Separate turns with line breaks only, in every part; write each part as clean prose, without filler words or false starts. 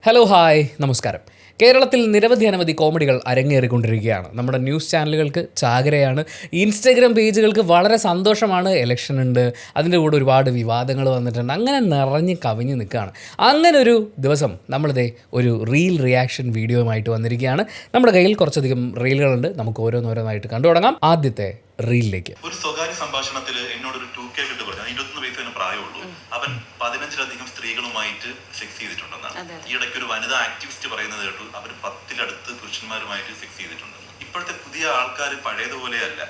Hello hi നമസ്കാരം. കേരളത്തിൽ അനവധി കോമഡികൾ അരങ്ങേറിക്കൊണ്ടിരിക്കുകയാണ്. നമ്മുടെ ന്യൂസ് ചാനലുകൾക്ക് ചാകരയാണ്, ഇൻസ്റ്റഗ്രാം പേജുകൾക്ക് വളരെ സന്തോഷമാണ്. ഇലക്ഷൻ ഉണ്ട്, അതിൻ്റെ കൂടെ ഒരുപാട് വിവാദങ്ങൾ വന്നിട്ടുണ്ട്, അങ്ങനെ നിറഞ്ഞ് കവിഞ്ഞ് നിൽക്കുകയാണ്. അങ്ങനെ ഒരു ദിവസം നമ്മളിതേ ഒരു റീൽ റിയാക്ഷൻ വീഡിയോയുമായിട്ട് വന്നിരിക്കുകയാണ്. നമ്മുടെ കയ്യിൽ കുറച്ചധികം റീലുകളുണ്ട്, നമുക്ക് ഓരോന്നോരോന്നായിട്ട് കണ്ടു തുടങ്ങാം. ആദ്യത്തെ റീലിലേക്ക്.
ഒരു സ്വകാര്യ സംഭാഷണത്തിൽ എന്നോടൊരു 2K കിട്ട് പറഞ്ഞു. 21 വയസ്സിന് പ്രായമുള്ളൂ. അവൻ 15-ലധികം സ്ത്രീകളുമായിട്ട് സെക്സ് ചെയ്തിട്ടുണ്ടെന്നാണ്. ഈ ഇടയ്ക്ക് ഒരു വനിതാ ആക്ടിവിസ്റ്റ് പറയുന്നത് കേട്ടു, അവർ 10-ലടുത്ത് പുരുഷന്മാരുമായിട്ട് സെക്സ് ചെയ്തിട്ടുണ്ട്. ഇപ്പോഴത്തെ പുതിയ ആൾക്കാർ പഴയതുപോലെയല്ല.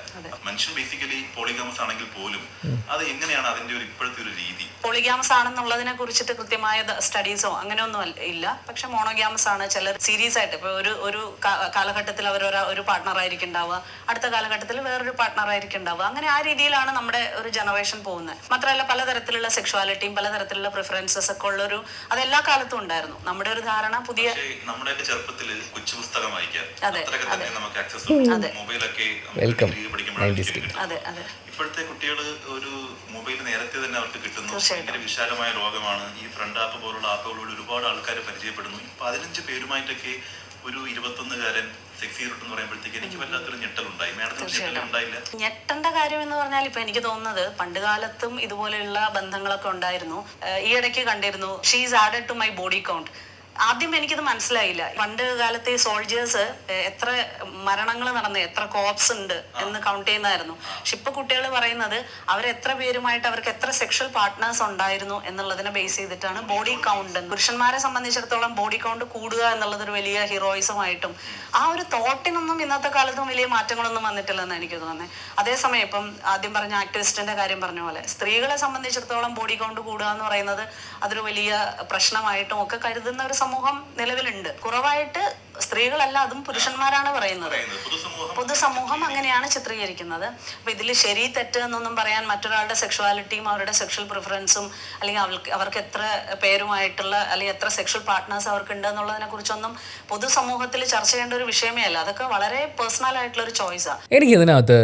മനുഷ്യൻ ബേസിക്കലി പോളിഗാമസ് ആണെങ്കിൽ പോലും അത് എങ്ങനെയാണ് അതിന്റെ ഒരു ഇപ്പോഴത്തെ ഒരു രീതി?
പോളിഗാമസ് ആണെന്നുള്ളതിനെ കുറിച്ചിട്ട് കൃത്യമായ സ്റ്റഡീസോ അങ്ങനെയൊന്നും ഇല്ല. പക്ഷെ മോണോഗ്യാമസ് ആണ്. ചിലർ സീരിയസ് ആയിട്ട് ഇപ്പൊ ഒരു കാലഘട്ടത്തിൽ അവർ ഒരു പാർട്ട്ണർ ആയിരിക്കും ഉണ്ടാവുക, അടുത്ത കാലഘട്ടത്തിൽ വേറൊരു പാർട്ട്ണർ ആയിരിക്കും ഉണ്ടാവുക. അങ്ങനെ ആ രീതിയിലാണ് നമ്മുടെ ഒരു ജനറേഷൻ പോകുന്നത്. മാത്രമല്ല പലതരത്തിലുള്ള സെക്ഷുവാലിറ്റിയും പലതരത്തിലുള്ള പ്രിഫറൻസസ് ഒക്കെ ഉള്ളൊരു അതെല്ലാ കാലത്തും ഉണ്ടായിരുന്നു. നമ്മുടെ ഒരു ധാരണ പുതിയ
നമ്മുടെയൊക്കെ ചെറുപ്പത്തിൽ കൊച്ചു പുസ്തകം വായിക്കാം, നമുക്ക് മൊബൈലൊക്കെ ഇപ്പോഴത്തെ കുട്ടികൾ ഒരു മൊബൈൽ നേരത്തെ തന്നെ അവർക്ക് കിട്ടുന്നു. ഭയങ്കര വിശാലമായ ലോകമാണ്. ഈ ഫ്രണ്ട് ആപ്പ് പോലുള്ള ആപ്പുകളോട് ഒരുപാട് ആൾക്കാർ പരിചയപ്പെടുന്നു. 15 പേരുമായിട്ടൊക്കെ ഒരു 21-കാരൻ സെക്സ് ചെയ്തിട്ടെന്ന് പറയുമ്പോഴത്തേക്ക് എനിക്ക് വല്ലാത്തൊരു ഞെട്ടലുണ്ടായി.
ഞെട്ടേണ്ട കാര്യം എന്ന് പറഞ്ഞാൽ ഇപ്പൊ എനിക്ക് തോന്നുന്നത് പണ്ട് കാലത്തും ഇതുപോലെയുള്ള ബന്ധങ്ങളൊക്കെ ഉണ്ടായിരുന്നു. ഈ ഇടയ്ക്ക് കണ്ടിരുന്നു she's added to my body count. ആദ്യം എനിക്കിത് മനസ്സിലായില്ല. പണ്ട് കാലത്തെ സോൾജേഴ്സ് എത്ര മരണങ്ങൾ നടന്നു, എത്ര കോപ്സ് ഉണ്ട് എന്ന് കൗണ്ട് ചെയ്യുന്നതായിരുന്നു. പക്ഷെ ഇപ്പൊ കുട്ടികൾ പറയുന്നത് അവരെത്ര പേരുമായിട്ട് അവർക്ക് എത്ര സെക്ഷൽ പാർട്ട്നേഴ്സ് ഉണ്ടായിരുന്നു എന്നുള്ളതിനെ ബേസ് ചെയ്തിട്ടാണ് ബോഡി കൗണ്ട്. പുരുഷന്മാരെ സംബന്ധിച്ചിടത്തോളം ബോഡി കൗണ്ട് കൂടുക എന്നുള്ളത് ഒരു വലിയ ഹീറോയിസമായിട്ടും ആ ഒരു തോട്ടിനൊന്നും ഇന്നത്തെ കാലത്തും വലിയ മാറ്റങ്ങളൊന്നും വന്നിട്ടില്ലെന്ന് എനിക്ക് തോന്നുന്നത്. അതേസമയം ഇപ്പം ആദ്യം പറഞ്ഞ ആക്ടിവിസ്റ്റിന്റെ കാര്യം പറഞ്ഞ പോലെ സ്ത്രീകളെ സംബന്ധിച്ചിടത്തോളം ബോഡി കൗണ്ട് കൂടുക എന്ന് പറയുന്നത് അതൊരു വലിയ പ്രശ്നമായിട്ടും ഒക്കെ കരുതുന്ന ഒരു സമൂഹം നിലവിലുണ്ട്. കുറവായിട്ട് സ്ത്രീകളല്ല, അതും പുരുഷന്മാരാണ് പറയുന്നത്. പൊതുസമൂഹം അങ്ങനെയാണ് ചിത്രീകരിക്കുന്നത്. അപ്പൊ ഇതിൽ ശരി തെറ്റ് എന്നൊന്നും പറയാൻ മറ്റൊരാളുടെ സെക്ഷുവാലിറ്റിയും അവരുടെ സെക്ഷൽ പ്രിഫറൻസും അല്ലെങ്കിൽ അവർക്ക് എത്ര പേരുമായിട്ടുള്ള അല്ലെങ്കിൽ എത്ര സെക്ഷൽ പാർട്ട്നേഴ്സ് അവർക്ക് ഉണ്ട് എന്നുള്ളതിനെ കുറിച്ചൊന്നും പൊതുസമൂഹത്തിൽ ചർച്ച ചെയ്യേണ്ട ഒരു വിഷയമേ അല്ല. അതൊക്കെ വളരെ പേഴ്സണൽ ആയിട്ടുള്ള ഒരു ചോയ്സാണ്.
എനിക്ക് ഇതിനകത്ത്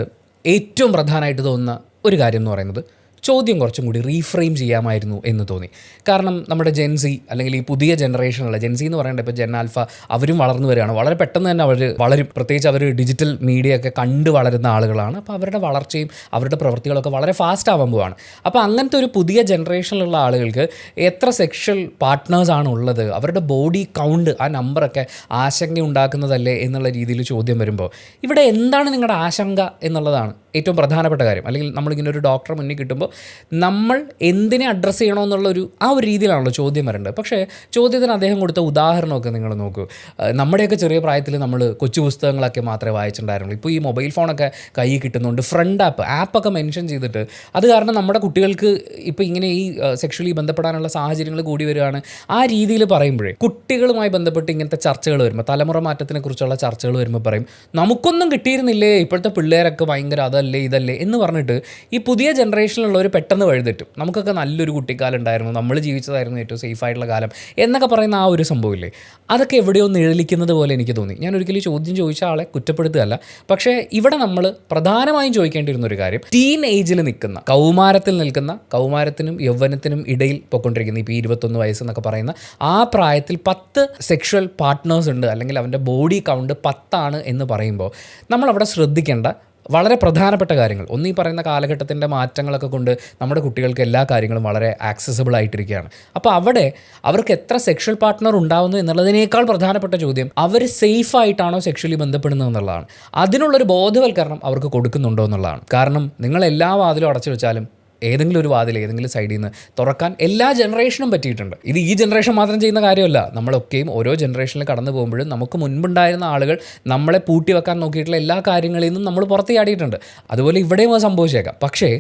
ഏറ്റവും പ്രധാനമായിട്ട് തോന്നുന്ന ഒരു കാര്യം എന്ന് പറയുന്നത് ചോദ്യം കുറച്ചും കൂടി റീഫ്രെയിം ചെയ്യാമായിരുന്നു എന്ന് തോന്നി. കാരണം നമ്മുടെ ജെൻസി അല്ലെങ്കിൽ ഈ പുതിയ ജനറേഷനുള്ള ജെൻസി എന്ന് പറയേണ്ടത് ഇപ്പോൾ ജെൻ ആൽഫ, അവരും വളർന്നു വരികയാണ്. വളരെ പെട്ടെന്ന് തന്നെ അവർ വളരും. പ്രത്യേകിച്ച് അവർ ഡിജിറ്റൽ മീഡിയ ഒക്കെ കണ്ടു വളരുന്ന ആളുകളാണ്. അപ്പോൾ അവരുടെ വളർച്ചയും അവരുടെ പ്രവൃത്തികളൊക്കെ വളരെ ഫാസ്റ്റ് ആവാൻ പോവാണ്. അപ്പോൾ അങ്ങനത്തെ ഒരു പുതിയ ജനറേഷനിലുള്ള ആളുകൾക്ക് എത്ര സെക്ഷൽ പാർട്ട്നേഴ്സാണ് ഉള്ളത്, അവരുടെ ബോഡി കൗണ്ട്, ആ നമ്പറൊക്കെ ആശങ്ക ഉണ്ടാക്കുന്നതല്ലേ എന്നുള്ള രീതിയിൽ ചോദ്യം വരുമ്പോൾ ഇവിടെ എന്താണ് നിങ്ങളുടെ ആശങ്ക എന്നുള്ളതാണ് ഏറ്റവും പ്രധാനപ്പെട്ട കാര്യം. അല്ലെങ്കിൽ നമ്മളിങ്ങനെ ഒരു ഡോക്ടറെ മുന്നിൽ കിട്ടുമ്പോൾ നമ്മൾ എന്തിനെ അഡ്രസ്സ് ചെയ്യണമെന്നുള്ളൊരു ആ ഒരു രീതിയിലാണല്ലോ ചോദ്യം വരേണ്ടത്. പക്ഷേ ചോദ്യത്തിന് അദ്ദേഹം കൊടുത്ത ഉദാഹരണമൊക്കെ നിങ്ങൾ നോക്കൂ. നമ്മുടെയൊക്കെ ചെറിയ പ്രായത്തിൽ നമ്മൾ കൊച്ചു പുസ്തകങ്ങളൊക്കെ മാത്രമേ വായിച്ചിട്ടുണ്ടായിരുന്നുള്ളൂ. ഇപ്പോൾ ഈ മൊബൈൽ ഫോണൊക്കെ കയ്യിൽ കിട്ടുന്നുണ്ട്. ഫ്രണ്ട് ആപ്പൊക്കെ മെൻഷൻ ചെയ്തിട്ട് അത് കാരണം നമ്മുടെ കുട്ടികൾക്ക് ഇപ്പോൾ ഇങ്ങനെ ഈ സെക്ഷലി ബന്ധപ്പെടാനുള്ള സാഹചര്യങ്ങൾ കൂടി വരികയാണ്. ആ രീതിയിൽ പറയുമ്പോഴേ കുട്ടികളുമായി ബന്ധപ്പെട്ട് ഇങ്ങനത്തെ ചർച്ചകൾ വരുമ്പോൾ, തലമുറ മാറ്റത്തിനെ കുറിച്ചുള്ള ചർച്ചകൾ വരുമ്പോൾ പറയും നമുക്കൊന്നും കിട്ടിയിരുന്നില്ലേ, ഇപ്പോഴത്തെ പിള്ളേരൊക്കെ ഭയങ്കര അതല്ലേ ഇതല്ലേ എന്ന് പറഞ്ഞിട്ട് ഈ പുതിയ ജനറേഷനിലുള്ളവർ പെട്ടെന്ന് വഴുതെറ്റും. നമുക്കൊക്കെ നല്ലൊരു കുട്ടിക്കാലം ഉണ്ടായിരുന്നു, നമ്മൾ ജീവിച്ചതായിരുന്നു ഏറ്റവും സേഫ് ആയിട്ടുള്ള കാലം എന്നൊക്കെ പറയുന്ന ആ ഒരു സംഭവമില്ലേ, അതൊക്കെ എവിടെയോ നിഴലിക്കുന്നത് പോലെ എനിക്ക് തോന്നി. ഞാൻ ഒരിക്കലും ചോദ്യം ചോദിച്ച ആളെ കുറ്റപ്പെടുത്തുകയല്ല. പക്ഷേ ഇവിടെ നമ്മൾ പ്രധാനമായും ചോദിക്കേണ്ടിയിരുന്ന ഒരു കാര്യം, ടീൻ ഏജിൽ നിൽക്കുന്ന, കൗമാരത്തിൽ നിൽക്കുന്ന, കൗമാരത്തിനും യൗവനത്തിനും ഇടയിൽ പൊയ്ക്കൊണ്ടിരിക്കുന്ന ഇപ്പോൾ 21 വയസ്സെന്നൊക്കെ പറയുന്ന ആ പ്രായത്തിൽ 10 സെക്ഷൽ പാർട്ട്നേഴ്സ് ഉണ്ട് അല്ലെങ്കിൽ അവൻ്റെ ബോഡി കൗണ്ട് 10 എന്ന് പറയുമ്പോൾ നമ്മളവിടെ ശ്രദ്ധിക്കേണ്ട വളരെ പ്രധാനപ്പെട്ട കാര്യങ്ങൾ. ഒന്നീ പറയുന്ന കാലഘട്ടത്തിൻ്റെ മാറ്റങ്ങളൊക്കെ കൊണ്ട് നമ്മുടെ കുട്ടികൾക്ക് എല്ലാ കാര്യങ്ങളും വളരെ ആക്സസിബിൾ ആയിട്ടിരിക്കുകയാണ്. അപ്പോൾ അവിടെ അവർക്ക് എത്ര സെക്ഷൽ പാർട്ട്ണർ ഉണ്ടാവുന്നു എന്നുള്ളതിനേക്കാൾ പ്രധാനപ്പെട്ട ചോദ്യം അവർ സേഫ് ആയിട്ടാണോ സെക്ഷലി ബന്ധപ്പെടുന്നത് എന്നുള്ളതാണ്. അതിനുള്ളൊരു ബോധവൽക്കരണം അവർക്ക് കൊടുക്കുന്നുണ്ടോ എന്നുള്ളതാണ്. കാരണം നിങ്ങൾ എല്ലാ വാതിലും അടച്ചു വെച്ചാലും ഏതെങ്കിലും ഒരു വാതിൽ ഏതെങ്കിലും സൈഡിൽ നിന്ന് തുറക്കാൻ എല്ലാ ജനറേഷനും പറ്റിയിട്ടുണ്ട്. ഇത് ഈ ജനറേഷൻ മാത്രം ചെയ്യുന്ന കാര്യമല്ല. നമ്മളൊക്കെയും ഓരോ ജനറേഷനിൽ കടന്നു പോകുമ്പോഴും നമുക്ക് മുൻപുണ്ടായിരുന്ന ആളുകൾ നമ്മളെ പൂട്ടി വെക്കാൻ നോക്കിയിട്ടുള്ള എല്ലാ കാര്യങ്ങളിൽ നിന്നും നമ്മൾ പുറത്ത് ചാടിയിട്ടുണ്ട്. അതുപോലെ ഇവിടെയും അത് സംഭവിച്ചേക്കാം. പക്ഷേ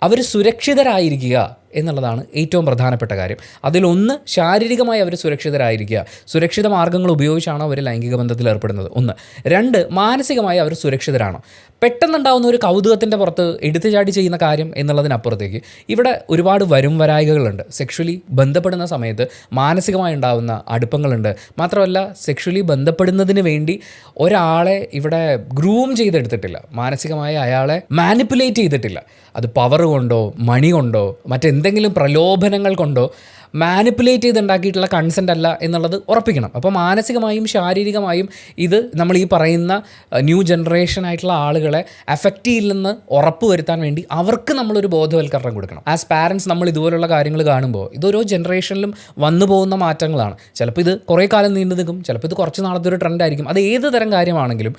അവർ സുരക്ഷിതരായിരിക്കുക എന്നുള്ളതാണ് ഏറ്റവും പ്രധാനപ്പെട്ട കാര്യം. അതിലൊന്ന്, ശാരീരികമായി അവർ സുരക്ഷിതരായിരിക്കുക. സുരക്ഷിത മാർഗ്ഗങ്ങൾ ഉപയോഗിച്ചാണോ അവർ ലൈംഗിക ബന്ധത്തിൽ ഏർപ്പെടുന്നത്? ഒന്ന്. 2, മാനസികമായി അവർ സുരക്ഷിതരാണോ? പെട്ടെന്നുണ്ടാകുന്ന ഒരു കൗതുകത്തിൻ്റെ പുറത്ത് എടുത്തു ചാടി ചെയ്യുന്ന കാര്യം എന്നുള്ളതിനപ്പുറത്തേക്ക് ഇവിടെ ഒരുപാട് വരും വരായികകളുണ്ട്. സെക്ഷലി ബന്ധപ്പെടുന്ന സമയത്ത് മാനസികമായി ഉണ്ടാകുന്ന അടുപ്പങ്ങളുണ്ട്. മാത്രമല്ല സെക്ഷലി ബന്ധപ്പെടുന്നതിന് വേണ്ടി ഒരാളെ ഇവിടെ ഗ്രൂം ചെയ്തെടുത്തിട്ടില്ല, മാനസികമായി അയാളെ മാനിപ്പുലേറ്റ് ചെയ്തിട്ടില്ല. അത് പവർ കൊണ്ടോ മണി കൊണ്ടോ മറ്റെന്തെങ്കിലും പ്രലോഭനങ്ങൾ കൊണ്ടോ മാനിപ്പുലേറ്റ് ചെയ്തുണ്ടാക്കിയിട്ടുള്ള കൺസെൻ്റ് അല്ല എന്നുള്ളത് ഉറപ്പിക്കണം. അപ്പോൾ മാനസികമായും ശാരീരികമായും ഇത് നമ്മൾ ഈ പറയുന്ന ന്യൂ ജനറേഷൻ ആയിട്ടുള്ള ആളുകളെ അഫക്റ്റ് ചെയ്യില്ലെന്ന് ഉറപ്പ് വരുത്താൻ വേണ്ടി അവർക്ക് നമ്മളൊരു ബോധവൽക്കരണം കൊടുക്കണം. ആസ് പാരൻസ് നമ്മൾ ഇതുപോലുള്ള കാര്യങ്ങൾ കാണുമ്പോൾ ഇതൊരോ ജനറേഷനിലും വന്നു പോകുന്ന മാറ്റങ്ങളാണ്. ചിലപ്പോൾ ഇത് കുറേ കാലം നീണ്ടു നിൽക്കും, ചിലപ്പോൾ ഇത് കുറച്ച് നാളത്തെ ഒരു ട്രെൻഡായിരിക്കും. അത് ഏത് തരം കാര്യമാണെങ്കിലും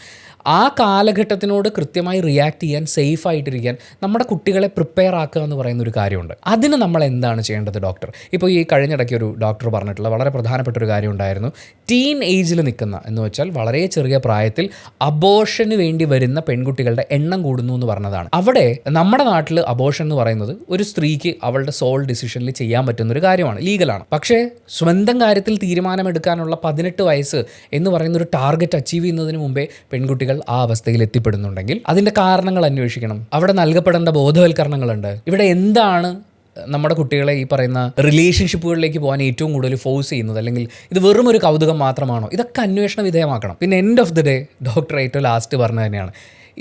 ആ കാലഘട്ടത്തിനോട് കൃത്യമായി റിയാക്ട് ചെയ്യാൻ, സേഫ് ആയിട്ടിരിക്കാൻ നമ്മുടെ കുട്ടികളെ പ്രിപ്പയർ ആക്കുക എന്ന് പറയുന്ന ഒരു കാര്യമുണ്ട്. അതിന് നമ്മൾ എന്താണ് ചെയ്യേണ്ടത് ഡോക്ടർ? ഇപ്പോൾ ഈ കഴിഞ്ഞിടയ്ക്ക് ഒരു ഡോക്ടർ പറഞ്ഞിട്ടുള്ള വളരെ പ്രധാനപ്പെട്ട ഒരു കാര്യം ഉണ്ടായിരുന്നു. ടീൻ ഏജിൽ നിൽക്കുന്ന എന്ന് വെച്ചാൽ വളരെ ചെറിയ പ്രായത്തിൽ അബോർഷന് വേണ്ടി വരുന്ന പെൺകുട്ടികളുടെ എണ്ണം കൂടുന്നു എന്ന് പറഞ്ഞതാണ്. അവിടെ നമ്മുടെ നാട്ടിൽ അബോർഷൻ എന്ന് പറയുന്നത് ഒരു സ്ത്രീക്ക് അവളുടെ സോൾ ഡിസിഷനിൽ ചെയ്യാൻ പറ്റുന്ന ഒരു കാര്യമാണ്, ലീഗലാണ്. പക്ഷേ സ്വന്തം കാര്യത്തിൽ തീരുമാനമെടുക്കാനുള്ള 18 വയസ്സ് എന്ന് പറയുന്ന ഒരു ടാർഗറ്റ് അച്ചീവ് ചെയ്യുന്നതിന് മുമ്പേ പെൺകുട്ടികൾ ആ അവസ്ഥയിൽ എത്തിപ്പെടുന്നുണ്ടെങ്കിൽ അതിൻ്റെ കാരണങ്ങൾ അന്വേഷിക്കണം. അവിടെ നൽകപ്പെടേണ്ട ബോധവൽക്കരണങ്ങളുണ്ട്. ഇവിടെ എന്താണ് നമ്മുടെ കുട്ടികളെ ഈ പറയുന്ന റിലേഷൻഷിപ്പുകളിലേക്ക് പോകാൻ ഏറ്റവും കൂടുതൽ ഫോഴ്സ് ചെയ്യുന്നത്, അല്ലെങ്കിൽ ഇത് വെറും ഒരു കൗതുകം മാത്രമാണോ? ഇതൊക്കെ അന്വേഷണ വിധേയമാക്കണം. പിന്നെ end of the day doctor ഏറ്റവും ലാസ്റ്റ് പറഞ്ഞു തന്നെയാണ്,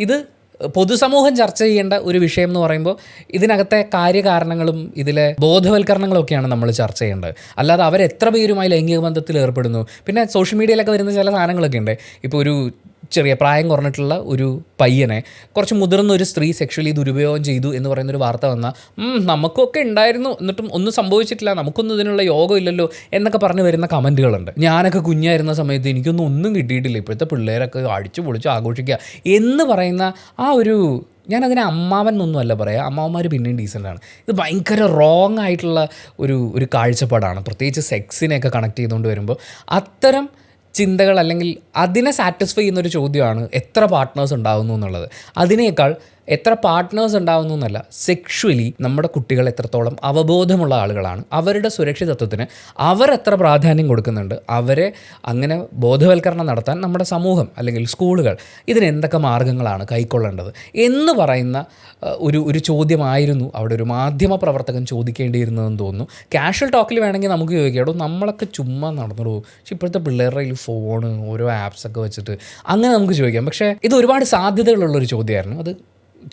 ഇത് പൊതുസമൂഹം ചർച്ച ചെയ്യേണ്ട ഒരു വിഷയം എന്ന് പറയുമ്പോൾ ഇതിനകത്തെ കാര്യകാരണങ്ങളും ഇതിലെ ബോധവൽക്കരണങ്ങളൊക്കെയാണ് നമ്മൾ ചർച്ച ചെയ്യേണ്ടത്. അല്ലാതെ അവരെത്ര പേരുമായി ലൈംഗിക ബന്ധത്തിൽ ഏർപ്പെടുന്നു. പിന്നെ സോഷ്യൽ മീഡിയയിലൊക്കെ വരുന്ന ചില സാധനങ്ങളൊക്കെ ഉണ്ട്. ഇപ്പോൾ ഒരു ചെറിയ പ്രായം കുറഞ്ഞിട്ടുള്ള ഒരു പയ്യനെ കുറച്ച് മുതിർന്ന ഒരു സ്ത്രീ സെക്ഷലി ദുരുപയോഗം ചെയ്തു എന്ന് പറയുന്നൊരു വാർത്ത വന്നാൽ നമുക്കൊക്കെ ഉണ്ടായിരുന്നു, എന്നിട്ടും ഒന്നും സംഭവിച്ചിട്ടില്ല, നമുക്കൊന്നും ഇതിനുള്ള യോഗം ഇല്ലല്ലോ എന്നൊക്കെ പറഞ്ഞ് വരുന്ന കമൻറ്റുകളുണ്ട്. ഞാനൊക്കെ കുഞ്ഞായിരുന്ന സമയത്ത് ഒന്നും കിട്ടിയിട്ടില്ല, ഇപ്പോഴത്തെ പിള്ളേരൊക്കെ അടിച്ചു പൊളിച്ച് ആഘോഷിക്കുക എന്ന് പറയുന്ന ആ ഒരു, ഞാനതിനെ അമ്മാവൻ എന്നൊന്നുമല്ല പറയുക, അമ്മാവന്മാർ പിന്നെയും ഡീസൻ്റാണ്. ഇത് ഭയങ്കര റോങ് ആയിട്ടുള്ള ഒരു കാഴ്ചപ്പാടാണ്, പ്രത്യേകിച്ച് സെക്സിനെയൊക്കെ കണക്ട് ചെയ്തുകൊണ്ട് വരുമ്പോൾ. അത്തരം ചിന്തകൾ അല്ലെങ്കിൽ അതിനെ സാറ്റിസ്ഫൈ ചെയ്യുന്നൊരു ചോദ്യമാണ് എത്ര പാർട്ട്നേഴ്സ് ഉണ്ടാകുന്നു എന്നുള്ളത്. അതിനേക്കാൾ എത്ര പാർട്ട്നേഴ്സ് ഉണ്ടാകുന്നു എന്നല്ല, സെക്ഷുവലി നമ്മുടെ കുട്ടികൾ എത്രത്തോളം അവബോധമുള്ള ആളുകളാണ്, അവരുടെ സുരക്ഷിതത്വത്തിന് അവർ എത്ര പ്രാധാന്യം കൊടുക്കുന്നുണ്ട്, അവരെ അങ്ങനെ ബോധവൽക്കരണം നടത്താൻ നമ്മുടെ സമൂഹം അല്ലെങ്കിൽ സ്കൂളുകൾ ഇതിനെന്തൊക്കെ മാർഗ്ഗങ്ങളാണ് കൈക്കൊള്ളേണ്ടത് എന്ന് പറയുന്ന ഒരു ചോദ്യമായിരുന്നു അവിടെ ഒരു മാധ്യമ പ്രവർത്തകൻ ചോദിക്കേണ്ടിയിരുന്നതെന്ന് തോന്നുന്നു. കാഷ്വൽ ടോക്കിൽ വേണമെങ്കിൽ നമുക്ക് ചോദിക്കാം, നമ്മളൊക്കെ ചുമ്മാ നടന്നുള്ളൂ, പക്ഷെ ഇപ്പോഴത്തെ പിള്ളേരുടെ കയ്യിൽ ഫോണ്, ഓരോ ആപ്സൊക്കെ വെച്ചിട്ട് അങ്ങനെ നമുക്ക് ചോദിക്കാം. പക്ഷേ ഇത് ഒരുപാട് സാധ്യതകളുള്ളൊരു ചോദ്യമായിരുന്നു. അത്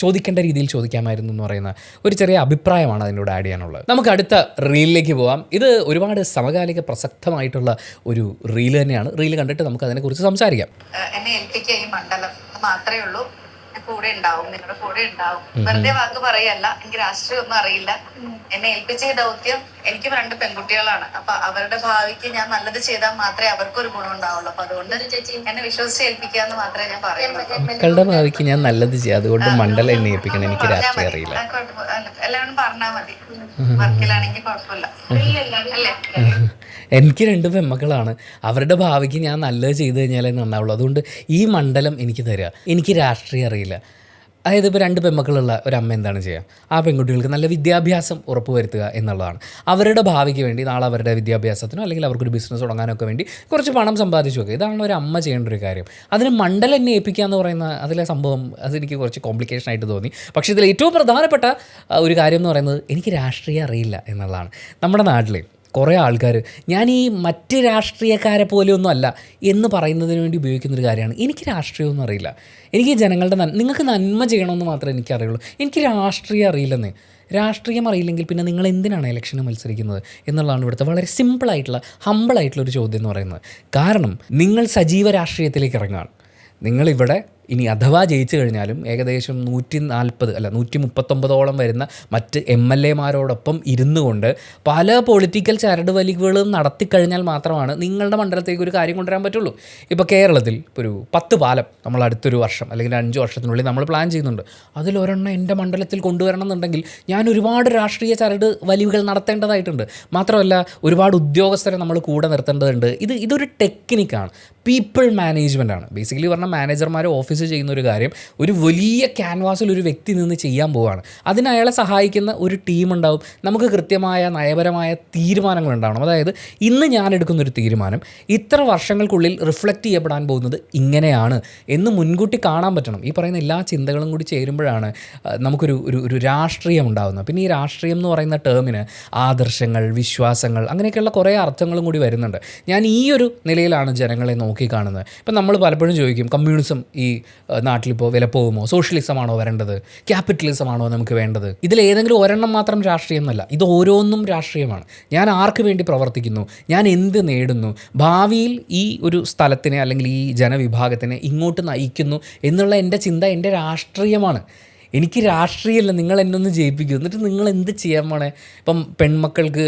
ചോദിക്കേണ്ട രീതിയിൽ ചോദിക്കാമായിരുന്നു എന്ന് പറയുന്ന ഒരു ചെറിയ അഭിപ്രായമാണ് അതിനോട് ആഡ് ചെയ്യാനുള്ളത്. നമുക്ക് അടുത്ത റീലിലേക്ക് പോകാം. ഇത് ഒരുപാട് സമകാലിക പ്രസക്തമായിട്ടുള്ള ഒരു റീൽ തന്നെയാണ്. റീൽ കണ്ടിട്ട് നമുക്ക് അതിനെക്കുറിച്ച് സംസാരിക്കാം.
എന്നെ ഏൽപ്പിക്കുക ഈ മണ്ഡലം മാത്രമേ ഉള്ളൂ, കൂടെ ഉണ്ടാവും, നിങ്ങളുടെ കൂടെ ഉണ്ടാവും. വെറുതെ വാക്ക് പറയല്ല, എനിക്ക് രാഷ്ട്രീയം ഒന്നും അറിയില്ല. എന്നെ ഏൽപ്പിച്ച ഈ ദൗത്യം, എനിക്ക് 2 പെൺകുട്ടികളാണ്. അപ്പൊ അവരുടെ ഭാവിക്ക് ഞാൻ നല്ലത് ചെയ്താൽ മാത്രമേ അവർക്കൊരു ഗുണം ഉണ്ടാവുള്ളൂ. അപ്പൊ അതുകൊണ്ട് എന്നെ വിശ്വസിച്ച് ഏൽപ്പിക്കുക എന്ന് മാത്രമേ ഞാൻ പറയുള്ളൂ.
മക്കളുടെ ഭാവിക്ക് ഞാൻ നല്ലത് ചെയ്യാം, അതുകൊണ്ട് മണ്ഡലം എന്നെ ഏൽപ്പിക്കണം, എനിക്ക് രാഷ്ട്രീയം അറിയില്ല.
എല്ലാവരും പറഞ്ഞാൽ മതി, വർക്കിലാണെങ്കിൽ കുഴപ്പമില്ല അല്ലേ.
എനിക്ക് 2 പെൺമക്കളാണ്, അവരുടെ ഭാവിക്ക് ഞാൻ നല്ലത് ചെയ്തു കഴിഞ്ഞാലേ നന്നാവുള്ളൂ, അതുകൊണ്ട് ഈ മണ്ഡലം എനിക്ക് തരിക, എനിക്ക് രാഷ്ട്രീയം അറിയില്ല. അതായത് ഇപ്പോൾ 2 പെൺമക്കളുള്ള ഒരമ്മ എന്താണ് ചെയ്യുക? ആ പെൺകുട്ടികൾക്ക് നല്ല വിദ്യാഭ്യാസം ഉറപ്പുവരുത്തുക എന്നുള്ളതാണ്. അവരുടെ ഭാവിക്ക് വേണ്ടി നാളെ അവരുടെ വിദ്യാഭ്യാസത്തിനോ അല്ലെങ്കിൽ അവർക്കൊരു ബിസിനസ് തുടങ്ങാനൊക്കെ വേണ്ടി കുറച്ച് പണം സമ്പാദിച്ചു വെക്കുക. ഇതാണ് ഒരു അമ്മ ചെയ്യേണ്ട ഒരു കാര്യം. അതിന് മണ്ഡലം എന്നെ ഏൽപ്പിക്കുക എന്ന് പറയുന്ന അതിലെ സംഭവം അതെനിക്ക് കുറച്ച് കോംപ്ലിക്കേഷൻ ആയിട്ട് തോന്നി. പക്ഷേ ഇതിൽ ഏറ്റവും പ്രധാനപ്പെട്ട ഒരു കാര്യം എന്ന് പറയുന്നത് എനിക്ക് രാഷ്ട്രീയം അറിയില്ല എന്നുള്ളതാണ്. നമ്മുടെ നാട്ടിൽ കുറേ ആൾക്കാർ ഞാൻ ഈ മറ്റ് രാഷ്ട്രീയക്കാരെ പോലെയൊന്നും അല്ല എന്ന് പറയുന്നതിന് വേണ്ടി ഉപയോഗിക്കുന്നൊരു കാര്യമാണ് എനിക്ക് രാഷ്ട്രീയമൊന്നും അറിയില്ല, എനിക്ക് ജനങ്ങളുടെ നിങ്ങൾക്ക് നന്മ ചെയ്യണമെന്ന് മാത്രമേ എനിക്കറിയുള്ളൂ, എനിക്ക് രാഷ്ട്രീയം അറിയില്ലെന്ന്. രാഷ്ട്രീയം അറിയില്ലെങ്കിൽ പിന്നെ നിങ്ങൾ എന്തിനാണ് ഇലക്ഷന് മത്സരിക്കുന്നത് എന്നുള്ളതാണ് ഇവിടുത്തെ വളരെ സിമ്പിളായിട്ടുള്ള ഹമ്പിളായിട്ടുള്ളൊരു ചോദ്യം എന്ന് പറയുന്നത്. കാരണം നിങ്ങൾ സജീവ രാഷ്ട്രീയത്തിലേക്ക് ഇറങ്ങുകയാണ്. നിങ്ങളിവിടെ ഇനി അഥവാ ജയിച്ചു കഴിഞ്ഞാലും ഏകദേശം 139 വരുന്ന മറ്റ് MLA-മാരോടൊപ്പം ഇരുന്നു കൊണ്ട് പല പൊളിറ്റിക്കൽ ചരട് വലിവുകളും നടത്തിക്കഴിഞ്ഞാൽ മാത്രമാണ് നിങ്ങളുടെ മണ്ഡലത്തേക്ക് ഒരു കാര്യം കൊണ്ടുവരാൻ പറ്റുള്ളൂ. ഇപ്പോൾ കേരളത്തിൽ ഒരു 10 പാലം നമ്മൾ അടുത്തൊരു വർഷം അല്ലെങ്കിൽ 5 വർഷത്തിനുള്ളിൽ നമ്മൾ പ്ലാൻ ചെയ്യുന്നുണ്ട്. അതിലൊരെണ്ണം എൻ്റെ മണ്ഡലത്തിൽ കൊണ്ടുവരണം എന്നുണ്ടെങ്കിൽ ഞാൻ ഒരുപാട് രാഷ്ട്രീയ ചരട് വലിവുകൾ നടത്തേണ്ടതായിട്ടുണ്ട്. മാത്രമല്ല ഒരുപാട് ഉദ്യോഗസ്ഥരെ നമ്മൾ കൂടെ നിർത്തേണ്ടതുണ്ട്. ഇതൊരു ടെക്നിക്കാണ്, പീപ്പിൾ മാനേജ്മെൻ്റ് ആണ്. ബേസിക്കലി പറഞ്ഞാൽ മാനേജർമാർ ഓഫീസ് ചെയ്യുന്ന ഒരു കാര്യം ഒരു വലിയ ക്യാൻവാസിൽ ഒരു വ്യക്തി നിന്ന് ചെയ്യാൻ പോവുകയാണ്. അതിന് അയാളെ സഹായിക്കുന്ന ഒരു ടീമുണ്ടാവും. നമുക്ക് കൃത്യമായ നയപരമായ തീരുമാനങ്ങൾ ഉണ്ടാവണം. അതായത് ഇന്ന് ഞാൻ എടുക്കുന്നൊരു തീരുമാനം ഇത്ര വർഷങ്ങൾക്കുള്ളിൽ റിഫ്ലക്റ്റ് ചെയ്യപ്പെടാൻ പോകുന്നത് ഇങ്ങനെയാണ് എന്ന് മുൻകൂട്ടി കാണാൻ പറ്റണം. ഈ പറയുന്ന എല്ലാ ചിന്തകളും കൂടി ചേരുമ്പോഴാണ് നമുക്കൊരു രാഷ്ട്രീയം ഉണ്ടാകുന്നത്. പിന്നെ ഈ രാഷ്ട്രീയം എന്ന് പറയുന്ന ടേമിന് ആദർശങ്ങൾ, വിശ്വാസങ്ങൾ, അങ്ങനെയൊക്കെയുള്ള കുറേ അർത്ഥങ്ങളും കൂടി വരുന്നുണ്ട്. ഞാൻ ഈ ഒരു നിലയിലാണ് ജനങ്ങളെ നോക്കിക്കാണുന്നത്. ഇപ്പം നമ്മൾ പലപ്പോഴും ചോദിക്കും കമ്മ്യൂണിസം ഈ നാട്ടിലിപ്പോൾ വില പോകുമോ? സോഷ്യലിസമാണോ വരേണ്ടത്? ക്യാപിറ്റലിസമാണോ നമുക്ക് വേണ്ടത്? ഇതിലേതെങ്കിലും ഒരെണ്ണം മാത്രം രാഷ്ട്രീയം എന്നല്ല, ഇത് ഓരോന്നും രാഷ്ട്രീയമാണ്. ഞാൻ ആർക്ക് വേണ്ടി പ്രവർത്തിക്കുന്നു, ഞാൻ എന്ത് നേടുന്നു, ഭാവിയിൽ ഈ ഒരു സ്ഥലത്തിനെ അല്ലെങ്കിൽ ഈ ജനവിഭാഗത്തിനെ ഇങ്ങോട്ട് നയിക്കുന്നു എന്നുള്ള എൻ്റെ ചിന്ത എൻ്റെ രാഷ്ട്രീയമാണ്. എനിക്ക് രാഷ്ട്രീയമല്ല, നിങ്ങൾ എന്നെ ഒന്ന് ജയിപ്പിക്കും, എന്നിട്ട് നിങ്ങൾ എന്ത് ചെയ്യാൻ പോണേ? ഇപ്പം പെൺമക്കൾക്ക്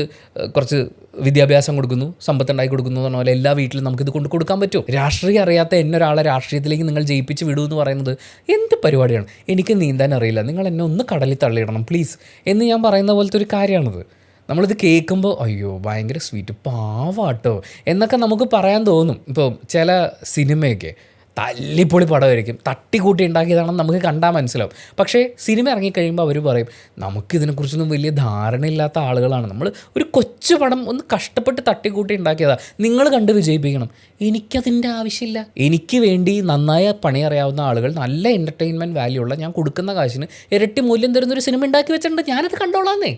കുറച്ച് വിദ്യാഭ്യാസം കൊടുക്കുന്നു, സമ്പത്തുണ്ടാക്കി കൊടുക്കുന്നു എന്ന് പറഞ്ഞ പോലെ എല്ലാ വീട്ടിലും നമുക്കിത് കൊണ്ട് കൊടുക്കാൻ പറ്റുമോ? രാഷ്ട്രീയം അറിയാത്ത എന്നൊരാളെ രാഷ്ട്രീയത്തിലേക്ക് നിങ്ങൾ ജയിപ്പിച്ച് വിടൂ എന്ന് പറയുന്നത് എന്ത് പരിപാടിയാണ്? എനിക്ക് നീന്താൻ അറിയില്ല, നിങ്ങൾ എന്നെ ഒന്ന് കടലിൽ തള്ളിയിടണം പ്ലീസ് എന്ന് ഞാൻ പറയുന്ന പോലത്തെ ഒരു കാര്യമാണിത്. നമ്മളിത് കേൾക്കുമ്പോൾ അയ്യോ ഭയങ്കര സ്വീറ്റ് പാവാട്ടോ എന്നൊക്കെ നമുക്ക് പറയാൻ തോന്നും. ഇപ്പോൾ ചില സിനിമയൊക്കെ തല്ലിപ്പൊളി പടമായിരിക്കും, തട്ടിക്കൂട്ടി ഉണ്ടാക്കിയതാണെന്ന് നമുക്ക് കണ്ടാൽ മനസ്സിലാവും. പക്ഷേ സിനിമ ഇറങ്ങിക്കഴിയുമ്പോൾ അവർ പറയും നമുക്കിതിനെക്കുറിച്ചൊന്നും വലിയ ധാരണയില്ലാത്ത ആളുകളാണ്, നമ്മൾ ഒരു കൊച്ചു പടം ഒന്ന് കഷ്ടപ്പെട്ട് തട്ടിക്കൂട്ടി ഉണ്ടാക്കിയതാണ്, നിങ്ങൾ കണ്ട് വിജയിപ്പിക്കണം. എനിക്കതിൻ്റെ ആവശ്യമില്ല. എനിക്ക് വേണ്ടി നന്നായ പണി അറിയാവുന്ന ആളുകൾ, നല്ല എൻ്റർടൈൻമെൻറ്റ് വാല്യൂ ഉള്ള, ഞാൻ കൊടുക്കുന്ന കാശിന് ഇരട്ടി മൂല്യം തരുന്നൊരു സിനിമ ഉണ്ടാക്കി വെച്ചിട്ടുണ്ട്, ഞാനത് കണ്ടോളാന്നേ.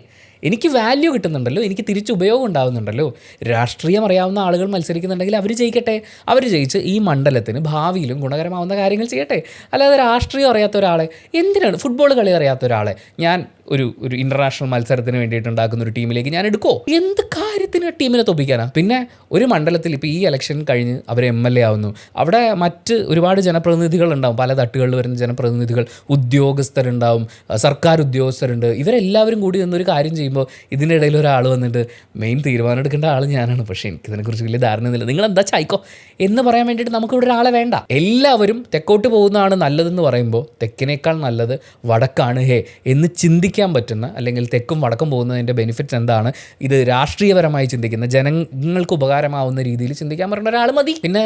എനിക്ക് വാല്യൂ കിട്ടുന്നുണ്ടല്ലോ, എനിക്ക് തിരിച്ച് ഉപയോഗം ഉണ്ടാകുന്നുണ്ടല്ലോ. രാഷ്ട്രീയം അറിയാവുന്ന ആളുകൾ മത്സരിക്കുന്നുണ്ടെങ്കിൽ അവർ ജയിക്കട്ടെ, അവർ ജയിച്ച് ഈ മണ്ഡലത്തിന് ഭാവിയിലും ഗുണകരമാവുന്ന കാര്യങ്ങൾ ചെയ്യട്ടെ. അല്ലാതെ രാഷ്ട്രീയം അറിയാത്ത ഒരാളെ എന്തിനാണ്, ഫുട്ബോൾ കളി അറിയാത്ത ഒരാളെ ഞാൻ ഒരു ഇൻ്റർനാഷണൽ മത്സരത്തിന് വേണ്ടിയിട്ട് ഉണ്ടാക്കുന്ന ഒരു ടീമിലേക്ക് ഞാൻ എടുക്കുമോ? എന്ത് കാര്യത്തിന് ടീമിനെ തോപ്പിക്കാനാണ്? പിന്നെ ഒരു മണ്ഡലത്തിൽ ഇപ്പോൾ ഈ ഇലക്ഷൻ കഴിഞ്ഞ് അവർ MLA ആവുന്നു, അവിടെ മറ്റ് ഒരുപാട് ജനപ്രതിനിധികളുണ്ടാവും, പല തട്ടുകളിൽ വരുന്ന ജനപ്രതിനിധികൾ, ഉദ്യോഗസ്ഥരുണ്ടാവും, സർക്കാർ ഉദ്യോഗസ്ഥരുണ്ട്. ഇവരെല്ലാവരും കൂടി നിന്നൊരു കാര്യം ചെയ്യുമ്പോൾ ഇതിനിടയിൽ ഒരാൾ വന്നിട്ട് മെയിൻ തീരുമാനം എടുക്കേണ്ട ആൾ ഞാനാണ്, പക്ഷേ എനിക്കിതിനെക്കുറിച്ച് വലിയ ധാരണയൊന്നുമില്ല, നിങ്ങൾ എന്താ ചായ്ക്കോ എന്ന് പറയാൻ വേണ്ടിയിട്ട് നമുക്കിവിടെ ഒരാളെ വേണ്ട. എല്ലാവരും തെക്കോട്ട് പോകുന്നതാണ് നല്ലതെന്ന് പറയുമ്പോൾ തെക്കിനേക്കാൾ നല്ലത് വടക്കാണ് ഹേ എന്ന് ചിന്തിക്കാൻ പറ്റുന്ന, അല്ലെങ്കിൽ തെക്കും വടക്കും പോകുന്നതിൻ്റെ ബെനിഫിറ്റ്സ് എന്താണ്, ഇത് രാഷ്ട്രീയപരമായി ചിന്തിക്കുന്ന, ജനങ്ങൾക്ക് ഉപകാരമാവുന്ന രീതിയിൽ ചിന്തിക്കാൻ പറ്റുന്ന ഒരാൾ മതി. പിന്നെ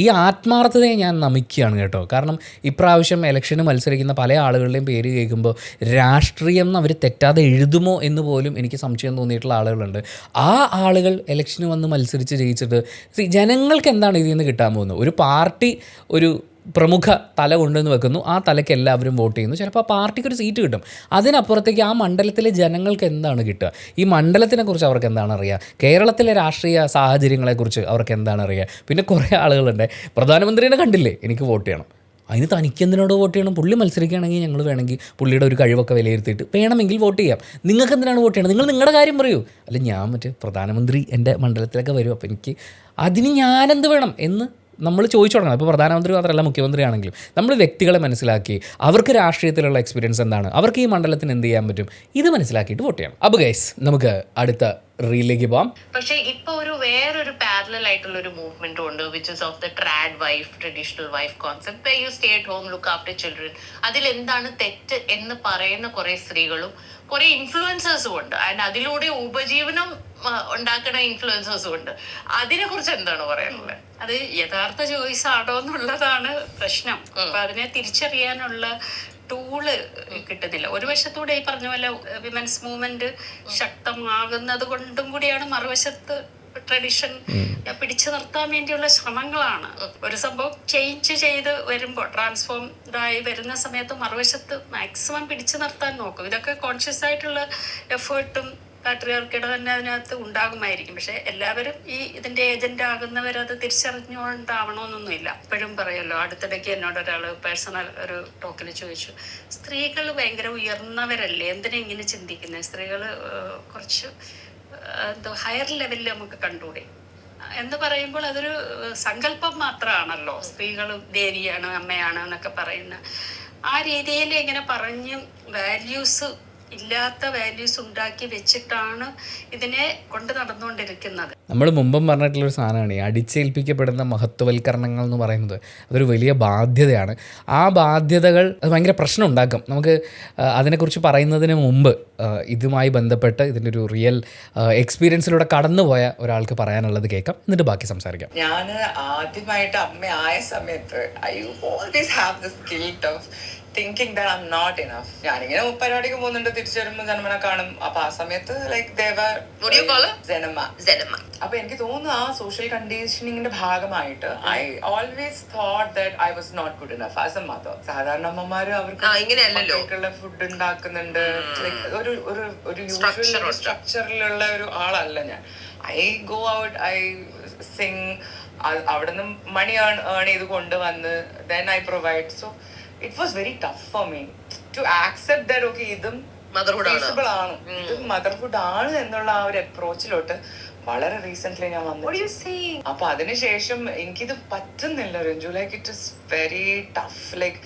ഈ ആത്മാർത്ഥതയെ ഞാൻ നമിക്കുകയാണ് കേട്ടോ. കാരണം ഇപ്രാവശ്യം ഇലക്ഷന് മത്സരിക്കുന്ന പല ആളുകളുടെയും പേര് കേൾക്കുമ്പോൾ രാഷ്ട്രീയം എന്ന് അവർ തെറ്റാതെ എഴുതുമോ എന്ന് പോലും എനിക്ക് സംശയം തോന്നിയിട്ടുള്ള ആളുകളുണ്ട്. ആ ആളുകൾ ഇലക്ഷന് വന്ന് മത്സരിച്ച് ജയിച്ചിട്ട് ജനങ്ങൾക്ക് എന്താണ് ഇതിൽ നിന്ന് കിട്ടാൻ പോകുന്നത്? ഒരു പാർട്ടി ഒരു പ്രമുഖ തല കൊണ്ടുവന്ന് വെക്കുന്നു, ആ തലയ്ക്ക് എല്ലാവരും വോട്ട് ചെയ്യുന്നു, ചിലപ്പോൾ ആ പാർട്ടിക്ക് ഒരു സീറ്റ് കിട്ടും. അതിനപ്പുറത്തേക്ക് ആ മണ്ഡലത്തിലെ ജനങ്ങൾക്ക് എന്താണ് കിട്ടുക? ഈ മണ്ഡലത്തിനെക്കുറിച്ച് അവർക്ക് എന്താണ് അറിയുക? കേരളത്തിലെ രാഷ്ട്രീയ സാഹചര്യങ്ങളെക്കുറിച്ച് അവർക്ക് എന്താണ് അറിയുക? പിന്നെ കുറേ ആളുകളുണ്ട്, പ്രധാനമന്ത്രീനെ കണ്ടില്ലേ, എനിക്ക് വോട്ട് ചെയ്യണം. അതിന് തനിക്കെന്തിനോട് വോട്ട് ചെയ്യണം? പുള്ളി മത്സരിക്കുകയാണെങ്കിൽ ഞങ്ങൾ വേണമെങ്കിൽ പുള്ളിയുടെ ഒരു കഴിവൊക്കെ വിലയിരുത്തിയിട്ട് വേണമെങ്കിൽ വോട്ട് ചെയ്യാം. നിങ്ങൾക്ക് എന്തിനാണ് വോട്ട് ചെയ്യണം? നിങ്ങൾ നിങ്ങളുടെ കാര്യം പറയൂ. അല്ല ഞാൻ പ്രധാനമന്ത്രി എൻ്റെ മണ്ഡലത്തിലൊക്കെ വരും, അപ്പോൾ എനിക്ക് അതിന് ഞാനെന്ത് വേണം എന്ന് നമ്മൾ ചോദിച്ചു തുടങ്ങണം. ഇപ്പോൾ പ്രധാനമന്ത്രി മാത്രമല്ല, മുഖ്യമന്ത്രി ആണെങ്കിലും നമ്മൾ വ്യക്തികളെ മനസ്സിലാക്കി അവർക്ക് രാഷ്ട്രീയത്തിലുള്ള എക്സ്പീരിയൻസ് എന്താണ്, അവർക്ക് ഈ മണ്ഡലത്തിന് എന്ത് ചെയ്യാൻ പറ്റും, ഇത് മനസ്സിലാക്കിയിട്ട് വോട്ട് ചെയ്യണം. അപ്പോൾ ഗൈസ് നമുക്ക് അടുത്ത റീലിലേക്ക് പോവാം.
പക്ഷെ ഇപ്പൊ വേറൊരു പാരലൽ ആയിട്ടുള്ള ഒരു മൂവ്മെന്റ് ഉണ്ട്, which is of the trad wife, traditional wife concept, you stay at home, look after children. അതിൽ എന്താണ് തെറ്റ് എന്ന് പറയുന്ന കുറെ സ്ത്രീകളും കുറെ ഇൻഫ്ലുവൻസേഴ്സും ഉണ്ട്, ആൻഡ് അതിലൂടെ ഉപജീവനം ഉണ്ടാക്കുന്ന ഇൻഫ്ലുവൻസേഴ്സും ഉണ്ട്. അതിനെ കുറിച്ച് എന്താണ് പറയാനുള്ളത്?
അത് യഥാർത്ഥ ചോയ്സ് ആണോ എന്നുള്ളതാണ് പ്രശ്നം. അപ്പൊ അതിനെ തിരിച്ചറിയാനുള്ള ടൂള് കിട്ടുന്നില്ല. ഒരു വശത്തൂടെ ഈ പറഞ്ഞ പോലെ വിമൻസ് മൂവ്മെന്റ് ശക്തമാകുന്നത് കൊണ്ടും കൂടിയാണ് മറുവശത്ത് ട്രഡീഷൻ പിടിച്ചു നിർത്താൻ വേണ്ടിയുള്ള ശ്രമങ്ങളാണ്. ഒരു സംഭവം ചേഞ്ച് ചെയ്ത് വരുമ്പോൾ, ട്രാൻസ്ഫോം ഇതായി വരുന്ന സമയത്ത് മറുവശത്ത് മാക്സിമം പിടിച്ചു നിർത്താൻ നോക്കും. ഇതൊക്കെ കോൺഷ്യസ് ആയിട്ടുള്ള എഫേർട്ടും പാട്രിയാർക്കിയുടെ തന്നെ അതിനകത്ത് ഉണ്ടാകുമായിരിക്കും. പക്ഷെ എല്ലാവരും ഇതിന്റെ ഏജന്റ് ആകുന്നവരത് തിരിച്ചറിഞ്ഞുകൊണ്ടാവണമെന്നൊന്നുമില്ല. എപ്പോഴും പറയുമല്ലോ, അടുത്തിടയ്ക്ക് എന്നോട് ഒരാൾ പേഴ്സണൽ ഒരു ടോക്കിൽ ചോദിച്ചു, സ്ത്രീകൾ ഭയങ്കര ഉയർന്നവരല്ലേ, എന്തിനാ ഇങ്ങനെ ചിന്തിക്കുന്നത്? സ്ത്രീകൾ കുറച്ച് ഹയർ ലെവലിൽ നമുക്ക് കണ്ടുകൂടെ എന്ന് പറയുമ്പോൾ അതൊരു സങ്കല്പം മാത്രമാണല്ലോ. സ്ത്രീകൾ ദേവിയാണ്, അമ്മയാണ് എന്നൊക്കെ പറയുന്ന ആ രീതിയിൽ ഇങ്ങനെ പറഞ്ഞ് ഇല്ലാത്ത വാല്യൂസ് ഉണ്ടാക്കി വെച്ചിട്ടാണ് ഇതിനെ കൊണ്ട് നടന്നുകൊണ്ടിരിക്കുന്നത്.
നമ്മൾ മുമ്പും പറഞ്ഞിട്ടുള്ളൊരു സാധനമാണ് ഈ അടിച്ചേൽപ്പിക്കപ്പെടുന്ന മഹത്വവൽക്കരണങ്ങൾ എന്ന് പറയുന്നത്. അതൊരു വലിയ ബാധ്യതയാണ്. ആ ബാധ്യതകൾ അത് ഭയങ്കര പ്രശ്നം ഉണ്ടാക്കും. നമുക്ക് അതിനെക്കുറിച്ച് പറയുന്നതിന് മുമ്പ് ഇതുമായി ബന്ധപ്പെട്ട് ഇതിൻ്റെ ഒരു റിയൽ എക്സ്പീരിയൻസിലൂടെ കടന്നുപോയ ഒരാൾക്ക് പറയാനുള്ളത് കേൾക്കാം, എന്നിട്ട് ബാക്കി സംസാരിക്കാം.
ഞാൻ ആദ്യമായിട്ട് അമ്മയായ സമയത്ത് I always have this guilt of thinking that I am not enough. ഞാനിങ്ങനെ പരിപാടിക്ക് പോകുന്നുണ്ട്, തിരിച്ചു വരുമ്പോൾ ജനമന കാണും. അപ്പൊ ആ സമയത്ത് ലൈക്ക് ജനമ. അപ്പൊ എനിക്ക് തോന്നുന്നു ആ സോഷ്യൽ കണ്ടീഷനിങ്ങിന്റെ ഭാഗമായിട്ട് I always thought that I was not good enough as a mother. സാധാരണ അമ്മമാര് അവർക്ക് ഫുഡ് ഉണ്ടാക്കുന്നുണ്ട്, ഒരു യൂഷ്വൽ സ്ട്രക്ചറിലുള്ള ഒരു ആളല്ല ഞാൻ. I go out, I Singh, അവിടെ നിന്ന് മണി ഏൺ ചെയ്ത് കൊണ്ടുവന്ന് then I provide. So it was very tough for me to accept that okay ഇതും feasible ആണ്, ഇതും മദർഹുഡ് ആണ് എന്നുള്ള ആ ഒരു അപ്രോച്ചിലോട്ട് വളരെ റീസെന്റ് ഞാൻ വന്നു. അപ്പൊ അതിനുശേഷം എനിക്കിത് പറ്റുന്നില്ല Ranju. Like it is very tough. Like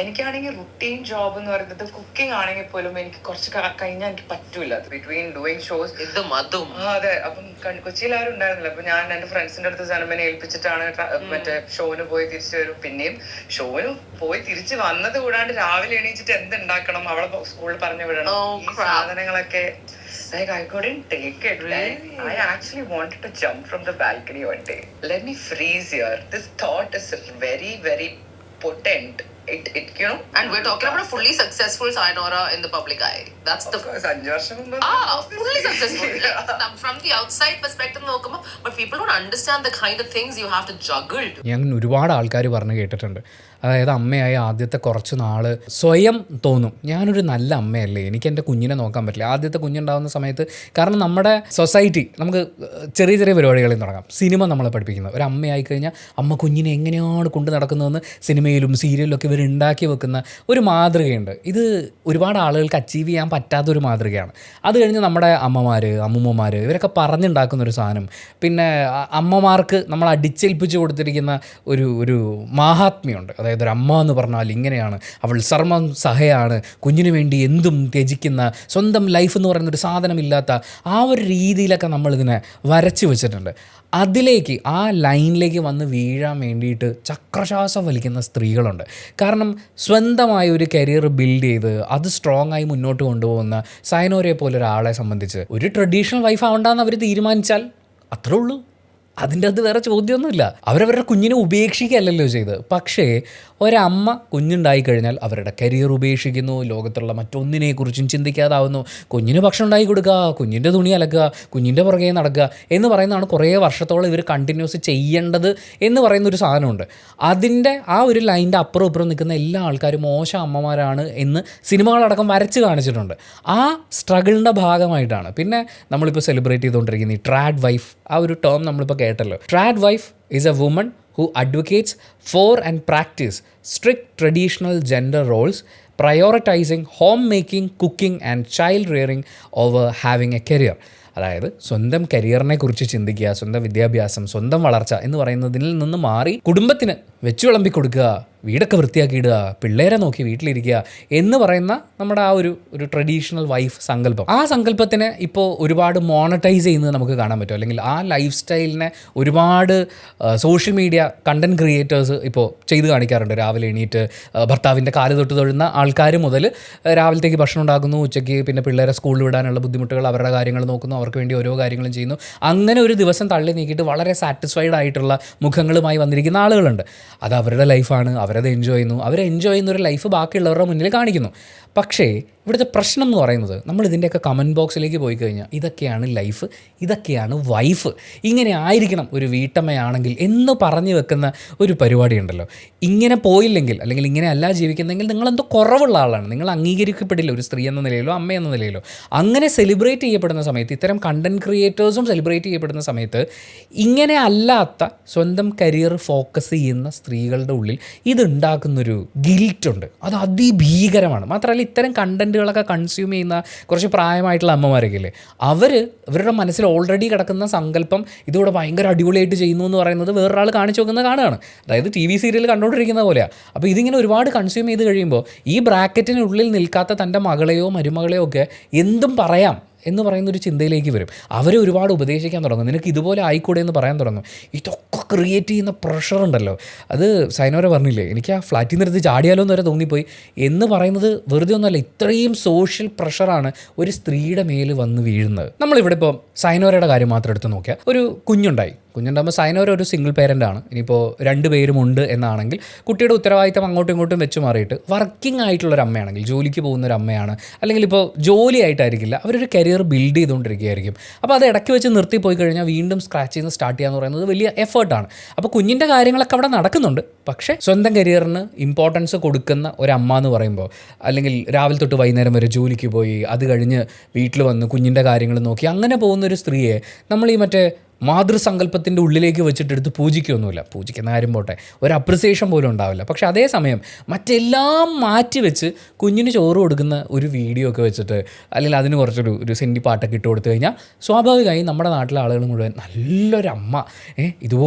എനിക്കാണെങ്കിൽ റുട്ടീൻ ജോബ് എന്ന് പറയുന്നത് കുക്കിംഗ് ആണെങ്കിൽ പോലും എനിക്ക് കുറച്ച് കഴിഞ്ഞാൽ എനിക്ക് പറ്റൂല. ബിറ്റ്വീൻ ഡൂയിങ് ഷോസ് അതെ. അപ്പം കൊച്ചിയിൽ ആരും ഉണ്ടായിരുന്നില്ല. അപ്പൊ ഞാൻ എന്റെ ഫ്രണ്ട്സിന്റെ അടുത്ത് സനമനെ ഏൽപ്പിച്ചിട്ടാണ് മറ്റേ ഷോന് പോയി തിരിച്ചു വരും. പിന്നെയും ഷോന് പോയി തിരിച്ച് വന്നത് കൂടാണ്ട് രാവിലെ എണീച്ചിട്ട് എന്തുണ്ടാക്കണം, അവളെ സ്കൂളിൽ പറഞ്ഞു വിടണം, ഈ സാധനങ്ങളൊക്കെ. Like I couldn't take it. Really? I actually wanted to jump from the balcony one day. Let me freeze here. This thought is very, very potent. It you know.
And we're talking about a fully successful Sayonara in the public eye. That's the. Fully successful. From the outside perspective, നോക്കുമ്പോൾ, but people don't understand the kind of things you have to juggle.
ഞാൻ ഒരുപാട് ആൾക്കാർ പറഞ്ഞു കേട്ടിട്ടുണ്ട്. അതായത് അമ്മയായ ആദ്യത്തെ കുറച്ച് നാൾ സ്വയം തോന്നും ഞാനൊരു നല്ല അമ്മയല്ലേ, എനിക്ക് എൻ്റെ കുഞ്ഞിനെ നോക്കാൻ പറ്റില്ല. ആദ്യത്തെ കുഞ്ഞുണ്ടാകുന്ന സമയത്ത്, കാരണം നമ്മുടെ സൊസൈറ്റി നമുക്ക് ചെറിയ ചെറിയ പരിപാടികളിൽ തുടങ്ങാം. സിനിമ നമ്മളെ പഠിപ്പിക്കുന്നത് ഒരു അമ്മയായി കഴിഞ്ഞാൽ അമ്മ കുഞ്ഞിനെ എങ്ങനെയാണ് കൊണ്ടു നടക്കുന്നതെന്ന് സിനിമയിലും സീരിയലിലൊക്കെ ഇവർ ഉണ്ടാക്കി വെക്കുന്ന ഒരു മാതൃകയുണ്ട്. ഇത് ഒരുപാട് ആളുകൾക്ക് അച്ചീവ് ചെയ്യാൻ പറ്റാത്തൊരു മാതൃകയാണ്. അത് കഴിഞ്ഞ് നമ്മുടെ അമ്മമാർ, അമ്മൂമ്മമാർ ഇവരൊക്കെ പറഞ്ഞുണ്ടാക്കുന്നൊരു സാധനം, പിന്നെ അമ്മമാർക്ക് നമ്മൾ അടിച്ചേൽപ്പിച്ച് കൊടുത്തിരിക്കുന്ന ഒരു മാഹാത്മ്യമുണ്ട്. അതായത് ഒരു അമ്മ എന്ന് പറഞ്ഞാൽ ഇങ്ങനെയാണ്, അവൾ സർമ്മം സഹയാണ്, കുഞ്ഞിന് വേണ്ടി എന്തും ത്യജിക്കുന്ന, സ്വന്തം ലൈഫ് എന്ന് പറയുന്നൊരു സാധനമില്ലാത്ത ആ ഒരു രീതിയിലൊക്കെ നമ്മളിതിനെ വരച്ച് വെച്ചിട്ടുണ്ട്. അതിലേക്ക്, ആ ലൈനിലേക്ക് വന്ന് വീഴാൻ വേണ്ടിയിട്ട് ചക്രശ്വാസം വലിക്കുന്ന സ്ത്രീകളുണ്ട്. കാരണം സ്വന്തമായ ഒരു കരിയർ ബിൽഡ് ചെയ്ത് അത് സ്ട്രോങ് ആയി മുന്നോട്ട് കൊണ്ടുപോകുന്ന സയനോരയെ പോലെ ഒരാളെ സംബന്ധിച്ച് ഒരു ട്രഡീഷണൽ വൈഫ് ആവണ്ടെന്ന് അവർ തീരുമാനിച്ചാൽ അത്രേ ഉള്ളൂ. അതിൻ്റെ അത് വേറെ ചോദ്യമൊന്നുമില്ല. അവരവരുടെ കുഞ്ഞിനെ ഉപേക്ഷിക്കുകയല്ലല്ലോ ചെയ്ത്. പക്ഷേ ഒരമ്മ കുഞ്ഞുണ്ടായി കഴിഞ്ഞാൽ അവരുടെ കരിയർ ഉപേക്ഷിക്കുന്നു, ലോകത്തുള്ള മറ്റൊന്നിനെക്കുറിച്ചും ചിന്തിക്കാതാവുന്നു. കുഞ്ഞിന് ഭക്ഷണം ഉണ്ടാക്കി കൊടുക്കുക, കുഞ്ഞിൻ്റെ തുണി അലക്കുക, കുഞ്ഞിൻ്റെ പുറകെ നടക്കുക എന്ന് പറയുന്നതാണ് കുറേ വർഷത്തോളം ഇവർ കണ്ടിന്യൂസ് ചെയ്യേണ്ടത് എന്ന് പറയുന്നൊരു സാധനമുണ്ട്. അതിൻ്റെ ആ ഒരു ലൈനിൻ്റെ അപ്പുറം ഇപ്പുറം നിൽക്കുന്ന എല്ലാ ആൾക്കാരും മോശം അമ്മമാരാണ് എന്ന് സിനിമകളടക്കം വരച്ച് കാണിച്ചിട്ടുണ്ട്. ആ സ്ട്രഗിളിൻ്റെ ഭാഗമായിട്ടാണ് പിന്നെ നമ്മളിപ്പോൾ സെലിബ്രേറ്റ് ചെയ്തുകൊണ്ടിരിക്കുന്ന ഈ ട്രാഡ് വൈഫ്, ആ ഒരു ടേം നമ്മളിപ്പോൾ കേട്ടല്ലോ. Trad wife is A woman who advocates for and practice strict traditional gender roles, prioritizing homemaking, cooking and child rearing over having a career. അതായത് സ്വന്തം കരിയറിനെ കുറിച്ച് ചിന്തിക്കുക, സ്വന്തം വിദ്യാഭ്യാസം, സ്വന്തം വളർച്ച എന്ന് പറയുന്നതിൽ നിന്ന് മാറി കുടുംബത്തിന് വെച്ചു വിളമ്പി കൊടുക്കുക, വീടൊക്കെ വൃത്തിയാക്കിയിടുക, പിള്ളേരെ നോക്കി വീട്ടിലിരിക്കുക എന്ന് പറയുന്ന നമ്മുടെ ആ ഒരു ട്രഡീഷണൽ വൈഫ് സങ്കല്പം. ആ സങ്കല്പത്തിനെ ഇപ്പോൾ ഒരുപാട് മോണറ്റൈസ് ചെയ്യുന്നത് നമുക്ക് കാണാൻ പറ്റും. അല്ലെങ്കിൽ ആ ലൈഫ് സ്റ്റൈലിനെ ഒരുപാട് സോഷ്യൽ മീഡിയ കണ്ടൻറ് ക്രിയേറ്റേഴ്സ് ഇപ്പോൾ ചെയ്ത് കാണിക്കാറുണ്ട്. രാവിലെ എണീറ്റ് ഭർത്താവിൻ്റെ കാല് തൊട്ട് തൊഴുന്ന ആൾക്കാർ മുതൽ രാവിലത്തേക്ക് ഭക്ഷണം ഉണ്ടാക്കുന്നു, ഉച്ചയ്ക്ക് പിന്നെ പിള്ളേരെ സ്കൂളിൽ വിടാനുള്ള ബുദ്ധിമുട്ടുകൾ, അവരുടെ കാര്യങ്ങൾ നോക്കുന്നു, അവർക്ക് വേണ്ടി ഓരോ കാര്യങ്ങളും ചെയ്യുന്നു. അങ്ങനെ ഒരു ദിവസം തള്ളി നീക്കിയിട്ട് വളരെ സാറ്റിസ്ഫൈഡ് ആയിട്ടുള്ള മുഖങ്ങളുമായി വന്നിരിക്കുന്ന ആളുകളുണ്ട്. അത് അവരുടെ ലൈഫാണ്, അവരത് എൻജോയ് ചെയ്യുന്നു. അവർ എൻജോയ് ചെയ്യുന്ന ഒരു ലൈഫ് ബാക്കിയുള്ളവരുടെ മുന്നിൽ കാണിക്കുന്നു. പക്ഷേ ഇവിടുത്തെ പ്രശ്നം എന്ന് പറയുന്നത്, നമ്മൾ ഇതിൻ്റെയൊക്കെ കമൻറ്റ് ബോക്സിലേക്ക് പോയി കഴിഞ്ഞാൽ ഇതൊക്കെയാണ് ലൈഫ്, ഇതൊക്കെയാണ് വൈഫ്, ഇങ്ങനെ ആയിരിക്കണം ഒരു വീട്ടമ്മയാണെങ്കിൽ എന്ന് പറഞ്ഞു വെക്കുന്ന ഒരു പരിപാടി ഉണ്ടല്ലോ. ഇങ്ങനെ പോയില്ലെങ്കിൽ, അല്ലെങ്കിൽ ഇങ്ങനെ അല്ല ജീവിക്കുന്നെങ്കിൽ നിങ്ങളെന്തോ കുറവുള്ള ആളാണ്, നിങ്ങൾ അംഗീകരിക്കപ്പെടില്ല ഒരു സ്ത്രീ എന്ന നിലയിലോ അമ്മ എന്ന നിലയിലോ. അങ്ങനെ സെലിബ്രേറ്റ് ചെയ്യപ്പെടുന്ന സമയത്ത്, ഇത്തരം കണ്ടൻറ് ക്രിയേറ്റേഴ്സും സെലിബ്രേറ്റ് ചെയ്യപ്പെടുന്ന സമയത്ത്, ഇങ്ങനെ അല്ലാത്ത സ്വന്തം കരിയർ ഫോക്കസ് ചെയ്യുന്ന സ്ത്രീകളുടെ ഉള്ളിൽ ഇതുണ്ടാക്കുന്നൊരു ഗിൽറ്റുണ്ട്. അത് അതിഭീകരമാണ്. മാത്രമല്ല ഇത്തരം കണ്ടൻറ്റുകളൊക്കെ കൺസ്യൂം ചെയ്യുന്ന കുറച്ച് പ്രായമായിട്ടുള്ള അമ്മമാരൊക്കെ ഇല്ലേ, അവരുടെ മനസ്സിൽ ഓൾറെഡി കിടക്കുന്ന സങ്കല്പം ഇതിവിടെ ഭയങ്കര അടിപൊളിയായിട്ട് ചെയ്യുന്നു എന്ന് പറയുന്നത് വേറൊരാൾ കാണിച്ചു വെക്കുന്നത് കാണുകയാണ്. അതായത് TV സീരിയൽ കണ്ടുകൊണ്ടിരിക്കുന്ന പോലെയാണ്. അപ്പോൾ ഇതിങ്ങനെ ഒരുപാട് കൺസ്യൂം ചെയ്ത് കഴിയുമ്പോൾ ഈ ബ്രാക്കറ്റിനുള്ളിൽ നിൽക്കാത്ത തൻ്റെ മകളെയോ മരുമകളെയോ ഒക്കെ എന്തും പറയാം എന്ന് പറയുന്നൊരു ചിന്തയിലേക്ക് വരും. അവരെ ഒരുപാട് ഉപദേശിക്കാൻ തുടങ്ങും, നിനക്ക് ഇതുപോലെ ആയിക്കൂടെ എന്ന് പറയാൻ തുടങ്ങും. ഇതൊക്കെ ക്രിയേറ്റ് ചെയ്യുന്ന പ്രഷർ ഉണ്ടല്ലോ, അത് സൈനോരെ പറഞ്ഞില്ലേ, എനിക്ക് ആ ഫ്ലാറ്റിൽ നിന്ന് ചാടിയാലോ എന്ന് വരെ തോന്നിപ്പോയി എന്ന് പറയുന്നത് വെറുതെ ഒന്നുമല്ല. ഇത്രയും സോഷ്യൽ പ്രഷറാണ് ഒരു സ്ത്രീയുടെ മേൽ വന്ന് വീഴുന്നത്. നമ്മളിവിടെ ഇപ്പോൾ സൈനോരയുടെ കാര്യം മാത്രം എടുത്ത് നോക്കിയാൽ, ഒരു കുഞ്ഞുണ്ടാകുമ്പോൾ സൈനോര ഒരു സിംഗിൾ പേരൻ്റാണ്. ഇനിയിപ്പോൾ 2 പേരുമുണ്ട് എന്നാണെങ്കിൽ കുട്ടിയുടെ ഉത്തരവാദിത്തം അങ്ങോട്ടും ഇങ്ങോട്ടും വെച്ച് മാറിയിട്ട് വർക്കിംഗ് ആയിട്ടുള്ളൊരു അമ്മയാണെങ്കിൽ, ജോലിക്ക് പോകുന്നൊരു അമ്മയാണ്, അല്ലെങ്കിൽ ഇപ്പോൾ ജോലിയായിട്ടായിരിക്കില്ല, അവരൊരു കരിയർ ബിൽഡ് ചെയ്തുകൊണ്ടിരിക്കുകയായിരിക്കും. അപ്പോൾ അത് ഇടയ്ക്ക് വെച്ച് നിർത്തി പോയി കഴിഞ്ഞാൽ വീണ്ടും സ്ക്രാച്ച് ചെയ്ത് സ്റ്റാർട്ട് ചെയ്യാന്ന് പറയുന്നത് വലിയ എഫേർട്ടാണ്. അപ്പോൾ കുഞ്ഞിൻ്റെ കാര്യങ്ങളൊക്കെ അവിടെ നടക്കുന്നുണ്ട്. പക്ഷേ സ്വന്തം കരിയറിന് ഇമ്പോർട്ടൻസ് കൊടുക്കുന്ന ഒരമ്മ എന്ന് പറയുമ്പോൾ, അല്ലെങ്കിൽ രാവിലെ തൊട്ട് വൈകുന്നേരം വരെ ജോലിക്ക് പോയി അത് കഴിഞ്ഞ് വീട്ടിൽ വന്ന് കുഞ്ഞിൻ്റെ കാര്യങ്ങൾ നോക്കി അങ്ങനെ പോകുന്നൊരു സ്ത്രീയെ നമ്മൾ ഈ മറ്റേ മാതൃസങ്കല്പത്തിൻ്റെ ഉള്ളിലേക്ക് വെച്ചിട്ടെടുത്ത് പൂജിക്കുകയൊന്നുമില്ല. പൂജിക്കുന്ന കാര്യം പോട്ടെ, ഒരു അപ്രിസിയേഷൻ പോലും ഉണ്ടാവില്ല. പക്ഷേ അതേസമയം മറ്റെല്ലാം മാറ്റി വെച്ച് കുഞ്ഞിന് ചോറ് കൊടുക്കുന്ന ഒരു വീഡിയോ ഒക്കെ വെച്ചിട്ട് അല്ലെങ്കിൽ അതിന് കുറച്ചൊരു സെൻറ്റി പാട്ടൊക്കെ ഇട്ട് കൊടുത്തു കഴിഞ്ഞാൽ സ്വാഭാവികമായും നമ്മുടെ നാട്ടിലെ ആളുകൾ മുഴുവൻ നല്ലൊരമ്മ,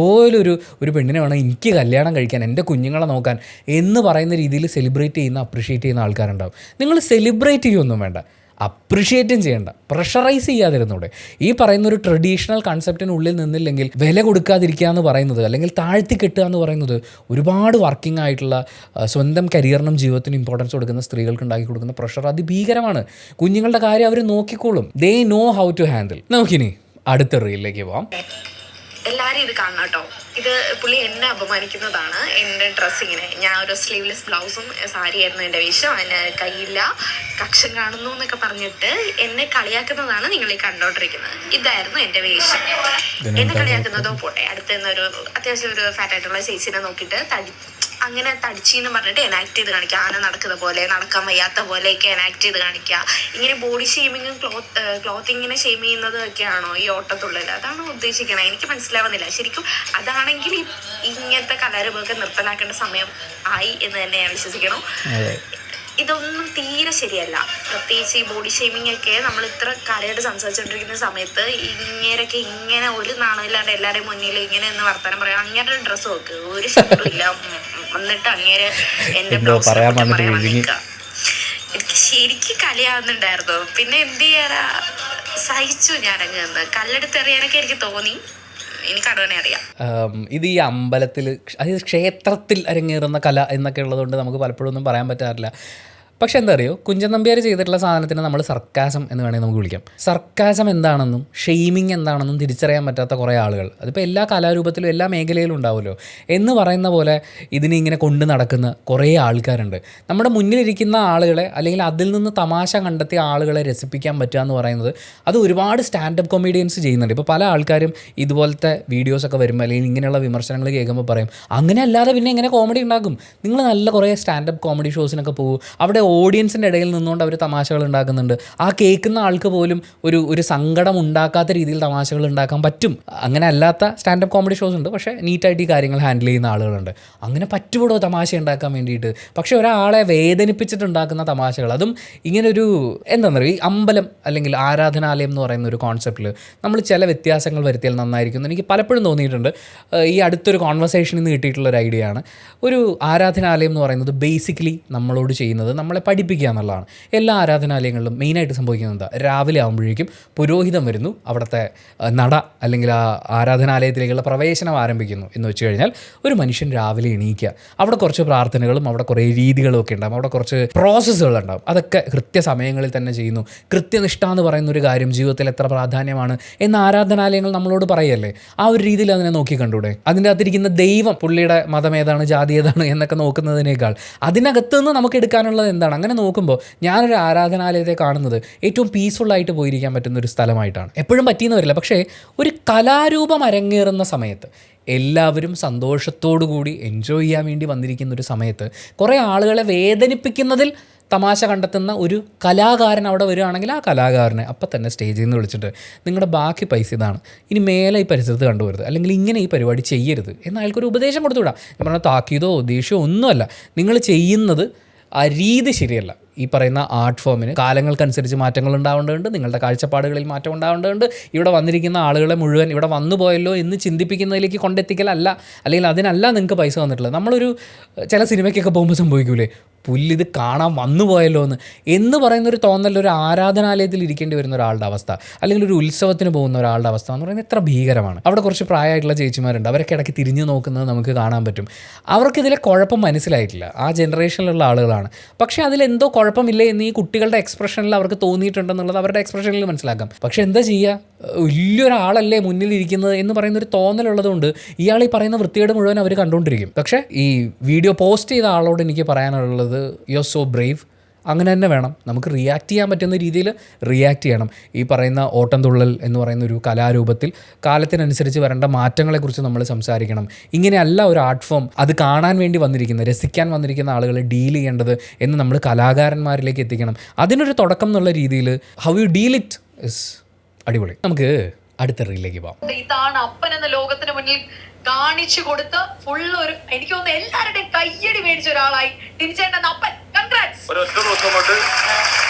ഒരു പെണ്ണിനെ വേണം എനിക്ക് കല്യാണം കഴിക്കാൻ, എൻ്റെ കുഞ്ഞുങ്ങളെ നോക്കാൻ എന്ന് പറയുന്ന രീതിയിൽ സെലിബ്രേറ്റ് ചെയ്യുന്ന അപ്രിഷ്യേറ്റ് ചെയ്യുന്ന ആൾക്കാരുണ്ടാവും. നിങ്ങൾ സെലിബ്രേറ്റ് ചെയ്യുമൊന്നും വേണ്ട, അപ്രിഷ്യേറ്റും ചെയ്യേണ്ട, പ്രഷറൈസ് ചെയ്യാതിരുന്നൂടെ. ഈ പറയുന്ന ഒരു ട്രഡീഷണൽ കൺസെപ്റ്റിനുള്ളിൽ നിന്നില്ലെങ്കിൽ വില കൊടുക്കാതിരിക്കുക എന്ന് പറയുന്നത്, അല്ലെങ്കിൽ താഴ്ത്തി കെട്ടുക എന്ന് പറയുന്നത്, ഒരുപാട് വർക്കിംഗ് ആയിട്ടുള്ള സ്വന്തം കരിയറിനും ജീവിതത്തിനും ഇമ്പോർട്ടൻസ് കൊടുക്കുന്ന സ്ത്രീകൾക്ക് ഉണ്ടാക്കി കൊടുക്കുന്ന പ്രഷർ അതിഭീകരമാണ്. കുഞ്ഞുങ്ങളുടെ കാര്യം അവർ നോക്കിക്കോളും. They know how to handle. നമുക്കിനി അടുത്ത റീലിലേക്ക് പോവാം.
എല്ലാവരും ഇത് കാണണം കേട്ടോ. ഇത് പുള്ളി എന്നെ അപമാനിക്കുന്നതാണ്. എൻ്റെ ഡ്രസ്സിങ്ങിനെ, ഞാൻ ഒരു സ്ലീവ്ലെസ് ബ്ലൗസും സാരിയായിരുന്നു എൻ്റെ വേഷം, അതിന് കയ്യില്ല, കക്ഷം കാണുന്നു എന്നൊക്കെ പറഞ്ഞിട്ട് എന്നെ കളിയാക്കുന്നതാണ് നിങ്ങൾ ഈ കണ്ടോണ്ടിരിക്കുന്നത്. ഇതായിരുന്നു എൻ്റെ വേഷം. എന്നെ കളിയാക്കുന്നതോ പോട്ടെ, അടുത്ത് നിന്നൊരു അത്യാവശ്യം ഒരു ഫാറ്റായിട്ടുള്ള ചേച്ചിനെ നോക്കിയിട്ട് അങ്ങനെ തടിച്ചെന്ന് പറഞ്ഞിട്ട് എനാക്ട് ചെയ്ത് കാണിക്കുക. ആന നടക്കുന്ന പോലെ, നടക്കാൻ വയ്യാത്ത പോലെയൊക്കെ എനാക്ട് ചെയ്ത് കാണിക്കുക. ഇങ്ങനെ ബോഡി ഷെയ്മിങ്ങും ക്ലോത്തിങ്ങിനെ ഷെയ്ം ചെയ്യുന്നതും ഒക്കെയാണോ ഈ ഓട്ടത്തുള്ളിൽ? അതാണോ ഉദ്ദേശിക്കണേ? എനിക്ക് മനസ്സിലാവുന്നില്ല. ശരിക്കും അതാണെങ്കിൽ ഇങ്ങനത്തെ കലാരൂപമൊക്കെ നിർത്തലാക്കേണ്ട സമയം ആയി എന്ന് തന്നെ ഞാൻ വിശ്വസിക്കണം. ഇതൊന്നും തീരെ ശരിയല്ല. പ്രത്യേകിച്ച് ഈ ബോഡി ഷെയ്മിങ് ഒക്കെ നമ്മൾ ഇത്ര കാര്യമായിട്ട് സംസാരിച്ചുകൊണ്ടിരിക്കുന്ന സമയത്ത് ഇങ്ങനെയൊക്കെ ഇങ്ങനെ ഒരു നാണമില്ലാണ്ട് എല്ലാവരുടെയും മുന്നിൽ ഇങ്ങനെ ഒന്ന് വർത്താനം പറയാം. അങ്ങേരുടെ ഡ്രസ്സ് നോക്ക്, ഒരു ഷർട്ടുമില്ല, എന്നിട്ട് അങ്ങേര് എന്റെ ബ്ലൗസ് പറയാൻ നിൽക്കുക. എനിക്ക് ശരിക്കും കലിയാവുന്നുണ്ടായിരുന്നു. പിന്നെ എന്ത് ചെയ്യാനാ, സഹിച്ചു ഞാനങ്ങ് നിന്ന്. കല്ലെടുത്തെറിയാനൊക്കെ എനിക്ക് തോന്നി. എനിക്കടുവനെ അറിയാം.
ഇത് ഈ അമ്പലത്തിൽ, അതായത് ക്ഷേത്രത്തിൽ അരങ്ങേറുന്ന കല എന്നൊക്കെ ഉള്ളതുകൊണ്ട് നമുക്ക് പലപ്പോഴും ഒന്നും പറയാൻ പറ്റാറില്ല. പക്ഷെ എന്താ അറിയോ, കുഞ്ചൻ നമ്പ്യാർ ചെയ്തിട്ടുള്ള സാധനത്തിന് നമ്മൾ സർക്കാസം എന്ന് വേണമെങ്കിൽ നമുക്ക് വിളിക്കാം. സർക്കാസം എന്താണെന്നും ഷെയ്മിങ് എന്താണെന്നും തിരിച്ചറിയാൻ പറ്റാത്ത കുറേ ആളുകൾ, അതിപ്പോൾ എല്ലാ കലാരൂപത്തിലും എല്ലാ മേഖലയിലും ഉണ്ടാവുമല്ലോ എന്ന് പറയുന്ന പോലെ ഇതിനെ ഇങ്ങനെ കൊണ്ട് നടക്കുന്ന കുറേ ആൾക്കാരുണ്ട്. നമ്മുടെ മുന്നിലിരിക്കുന്ന ആളുകളെ, അല്ലെങ്കിൽ അതിൽ നിന്ന് തമാശ കണ്ടെത്തിയ ആളുകളെ രസിപ്പിക്കാൻ പറ്റുക എന്ന് പറയുന്നത് അത് ഒരുപാട് സ്റ്റാൻഡപ്പ് കൊമീഡിയൻസ് ചെയ്യുന്നുണ്ട്. ഇപ്പോൾ പല ആൾക്കാരും ഇതുപോലത്തെ വീഡിയോസൊക്കെ വരുമ്പോൾ അല്ലെങ്കിൽ ഇങ്ങനെയുള്ള വിമർശനങ്ങൾ കേൾക്കുമ്പോൾ പറയും, അങ്ങനെ അല്ലാതെ പിന്നെ എങ്ങനെ കോമഡി ഉണ്ടാക്കും? നിങ്ങൾ നല്ല കുറേ സ്റ്റാൻഡപ്പ് കോമഡി ഷോസിനൊക്കെ പോകും, അവിടെ ഓഡിയൻസിൻ്റെ ഇടയിൽ നിന്നുകൊണ്ട് അവർ തമാശകൾ ഉണ്ടാക്കുന്നുണ്ട്. ആ കേൾക്കുന്ന ആൾക്ക് പോലും ഒരു സങ്കടം ഉണ്ടാക്കാത്ത രീതിയിൽ തമാശകൾ ഉണ്ടാക്കാൻ പറ്റും. അങ്ങനെ അല്ലാത്ത സ്റ്റാൻഡപ്പ് കോമഡി ഷോസ് ഉണ്ട്, പക്ഷേ നീറ്റായിട്ട് ഈ കാര്യങ്ങൾ ഹാൻഡിൽ ചെയ്യുന്ന ആളുകളുണ്ട്. അങ്ങനെ പറ്റുകൂടോ തമാശ ഉണ്ടാക്കാൻ വേണ്ടിയിട്ട്? പക്ഷേ ഒരാളെ വേദനിപ്പിച്ചിട്ടുണ്ടാക്കുന്ന തമാശകൾ, അതും ഇങ്ങനൊരു എന്താ പറയുക, ഈ അമ്പലം അല്ലെങ്കിൽ ആരാധനാലയം എന്ന് പറയുന്ന ഒരു കോൺസെപ്റ്റിൽ നമ്മൾ ചില വ്യത്യാസങ്ങൾ വരുത്തിയാൽ നന്നായിരിക്കും എന്ന് എനിക്ക് പലപ്പോഴും തോന്നിയിട്ടുണ്ട്. ഈ അടുത്തൊരു കോൺവെർസേഷനിൽ നിന്ന് കിട്ടിയിട്ടുള്ളൊരു ഐഡിയ ആണ്. ഒരു ആരാധനാലയം എന്ന് പറയുന്നത് ബേസിക്കലി നമ്മളോട് ചെയ്യുന്നത് നമ്മളെ പഠിപ്പിക്കുക എന്നുള്ളതാണ്. എല്ലാ ആരാധനാലയങ്ങളിലും മെയിനായിട്ട് സംഭവിക്കുന്നത് എന്താ, രാവിലെ ആകുമ്പോഴേക്കും പുരോഹിതൻ വരുന്നു, അവിടുത്തെ നട അല്ലെങ്കിൽ ആ ആരാധനാലയത്തിലേക്കുള്ള പ്രവേശനം ആരംഭിക്കുന്നു എന്ന് വെച്ച് കഴിഞ്ഞാൽ ഒരു മനുഷ്യൻ രാവിലെ എണീക്കുക, അവിടെ കുറച്ച് പ്രാർത്ഥനകളും അവിടെ കുറേ രീതികളും ഒക്കെ ഉണ്ടാകും, അവിടെ കുറച്ച് പ്രോസസ്സുകളുണ്ടാകും. അതൊക്കെ കൃത്യസമയങ്ങളിൽ തന്നെ ചെയ്യുന്നു. കൃത്യനിഷ്ഠ എന്ന് പറയുന്ന ഒരു കാര്യം ജീവിതത്തിൽ എത്ര പ്രാധാന്യമാണ് എന്ന് ആരാധനാലയങ്ങൾ നമ്മളോട് പറയല്ലേ. ആ ഒരു രീതിയിൽ അതിനെ നോക്കി കണ്ടൂടെ? അതിൻ്റെ അകത്തിരിക്കുന്ന ദൈവം, പുള്ളിയുടെ മതം ഏതാണ്, ജാതി ഏതാണ് എന്നൊക്കെ നോക്കുന്നതിനേക്കാൾ അതിനകത്തുനിന്ന് നമുക്ക് എടുക്കാനുള്ളത് എന്താണ്? അങ്ങനെ നോക്കുമ്പോൾ ഞാനൊരു ആരാധനാലയത്തെ കാണുന്നത് ഏറ്റവും പീസ്ഫുള്ളായിട്ട് പോയിരിക്കാൻ പറ്റുന്ന ഒരു സ്ഥലമായിട്ടാണ്. എപ്പോഴും പറ്റിയെന്ന് വരില്ല, പക്ഷേ ഒരു കലാരൂപം അരങ്ങേറുന്ന സമയത്ത് എല്ലാവരും സന്തോഷത്തോടു കൂടി എൻജോയ് ചെയ്യാൻ വേണ്ടി വന്നിരിക്കുന്ന ഒരു സമയത്ത് കുറേ ആളുകളെ വേദനിപ്പിക്കുന്നതിൽ തമാശ കണ്ടെത്തുന്ന ഒരു കലാകാരൻ അവിടെ വരികയാണെങ്കിൽ ആ കലാകാരനെ അപ്പം തന്നെ സ്റ്റേജിൽ നിന്ന് വിളിച്ചിട്ട് നിങ്ങളുടെ ബാക്കി പൈസ ഇതാണ്, ഇനി മേലെ ഈ പരിസരത്ത് കണ്ടുപോരുത്, അല്ലെങ്കിൽ ഇങ്ങനെ ഈ പരിപാടി ചെയ്യരുത് എന്ന് അയാൾക്കൊരു ഉപദേശം കൊടുത്തുവിടാം. ഞാൻ പറഞ്ഞ താക്കീതോ ദേഷ്യമോ ഒന്നുമല്ല. നിങ്ങൾ ചെയ്യുന്നത് ആ രീതി ശരിയല്ല. ഈ പറയുന്ന ആർട്ട് ഫോമിന് കാലങ്ങൾക്കനുസരിച്ച് മാറ്റങ്ങൾ ഉണ്ടാവേണ്ടതുണ്ട്, നിങ്ങളുടെ കാഴ്ചപ്പാടുകളിൽ മാറ്റം ഉണ്ടാവേണ്ടതുണ്ട്. ഇവിടെ വന്നിരിക്കുന്ന ആളുകളെ മുഴുവൻ ഇവിടെ വന്നു പോയല്ലോ എന്ന് ചിന്തിപ്പിക്കുന്നതിലേക്ക് കൊണ്ടെത്തിക്കലല്ല, അല്ലെങ്കിൽ അതിനല്ല നിങ്ങൾക്ക് പൈസ വന്നിട്ടുള്ളത്. നമ്മളൊരു ചില സിനിമയ്ക്കൊക്കെ പോകുമ്പോൾ സംഭവിക്കൂലേ, പുല്ലിത് കാണാൻ വന്നു പോയല്ലോ എന്ന് പറയുന്നൊരു തോന്നൽ ഒരു ആരാധനാലയത്തിൽ ഇരിക്കേണ്ടി വരുന്ന ഒരാളുടെ അവസ്ഥ, അല്ലെങ്കിൽ ഒരു ഉത്സവത്തിന് പോകുന്ന ഒരാളുടെ അവസ്ഥ എന്ന് പറയുന്നത് എത്ര ഭീകരമാണ്. അവിടെ കുറച്ച് പ്രായമായിട്ടുള്ള ചേച്ചിമാരുണ്ട്, അവരൊക്കെ ഇടയ്ക്ക് തിരിഞ്ഞു നോക്കുന്നത് നമുക്ക് കാണാൻ പറ്റും. അവർക്കിതിലെ കുഴപ്പം മനസ്സിലായിട്ടില്ല, ആ ജനറേഷനിലുള്ള ആളുകളാണ്. പക്ഷേ അതിലെന്തോ കുഴപ്പമില്ല എന്ന് ഈ കുട്ടികളുടെ എക്സ്പ്രഷനിൽ അവർക്ക് തോന്നിയിട്ടുണ്ടെന്നുള്ളത് അവരുടെ എക്സ്പ്രഷനിൽ മനസ്സിലാക്കാം. പക്ഷേ എന്താ ചെയ്യുക, വലിയൊരാളല്ലേ മുന്നിലിരിക്കുന്നത് എന്ന് പറയുന്നൊരു തോന്നലുള്ളതുകൊണ്ട് ഇയാൾ ഈ പറയുന്ന വൃത്തികേട് മുഴുവൻ അവർ കണ്ടുകൊണ്ടിരിക്കും. പക്ഷേ ഈ വീഡിയോ പോസ്റ്റ് ചെയ്ത ആളോട് എനിക്ക് പറയാനുള്ളത്, യു ആർ സോ ബ്രേവ്. അങ്ങനെ തന്നെ വേണം, നമുക്ക് റിയാക്ട് ചെയ്യാൻ പറ്റുന്ന രീതിയിൽ റിയാക്ട് ചെയ്യണം. ഈ പറയുന്ന ഓട്ടംതുള്ളൽ എന്ന് പറയുന്ന ഒരു കലാരൂപത്തിൽ കാലത്തിനനുസരിച്ച് വരേണ്ട മാറ്റങ്ങളെക്കുറിച്ച് നമ്മൾ സംസാരിക്കണം. ഇങ്ങനെയല്ല ഒരു ആർട്ട് ഫോം അത് കാണാൻ വേണ്ടി വന്നിരിക്കുന്ന, രസിക്കാൻ വന്നിരിക്കുന്ന ആളുകളെ ഡീൽ ചെയ്യേണ്ടത് എന്ന് നമ്മൾ കലാകാരന്മാരിലേക്ക് എത്തിക്കണം. അതിനൊരു തുടക്കം എന്നുള്ള രീതിയിൽ how you deal it is അടിപൊളി. നമുക്ക് അടുത്ത റീലിലേക്ക് പോകാം.
ഇതാണ് അപ്പൻ എന്ന ലോകത്തിന് മുന്നിൽ കാണിച്ചു കൊടുത്ത് ഫുള്ള് ഒരു എനിക്ക് തോന്നുന്നു എല്ലാവരുടെയും കയ്യടി മേടിച്ച ഒരാളായി ടിനിച്ചേട്ടൻ അപ്പൻ. കൺഗ്രാറ്റ്സ്.
ഒരൊറ്റ ദിവസം കൊണ്ട്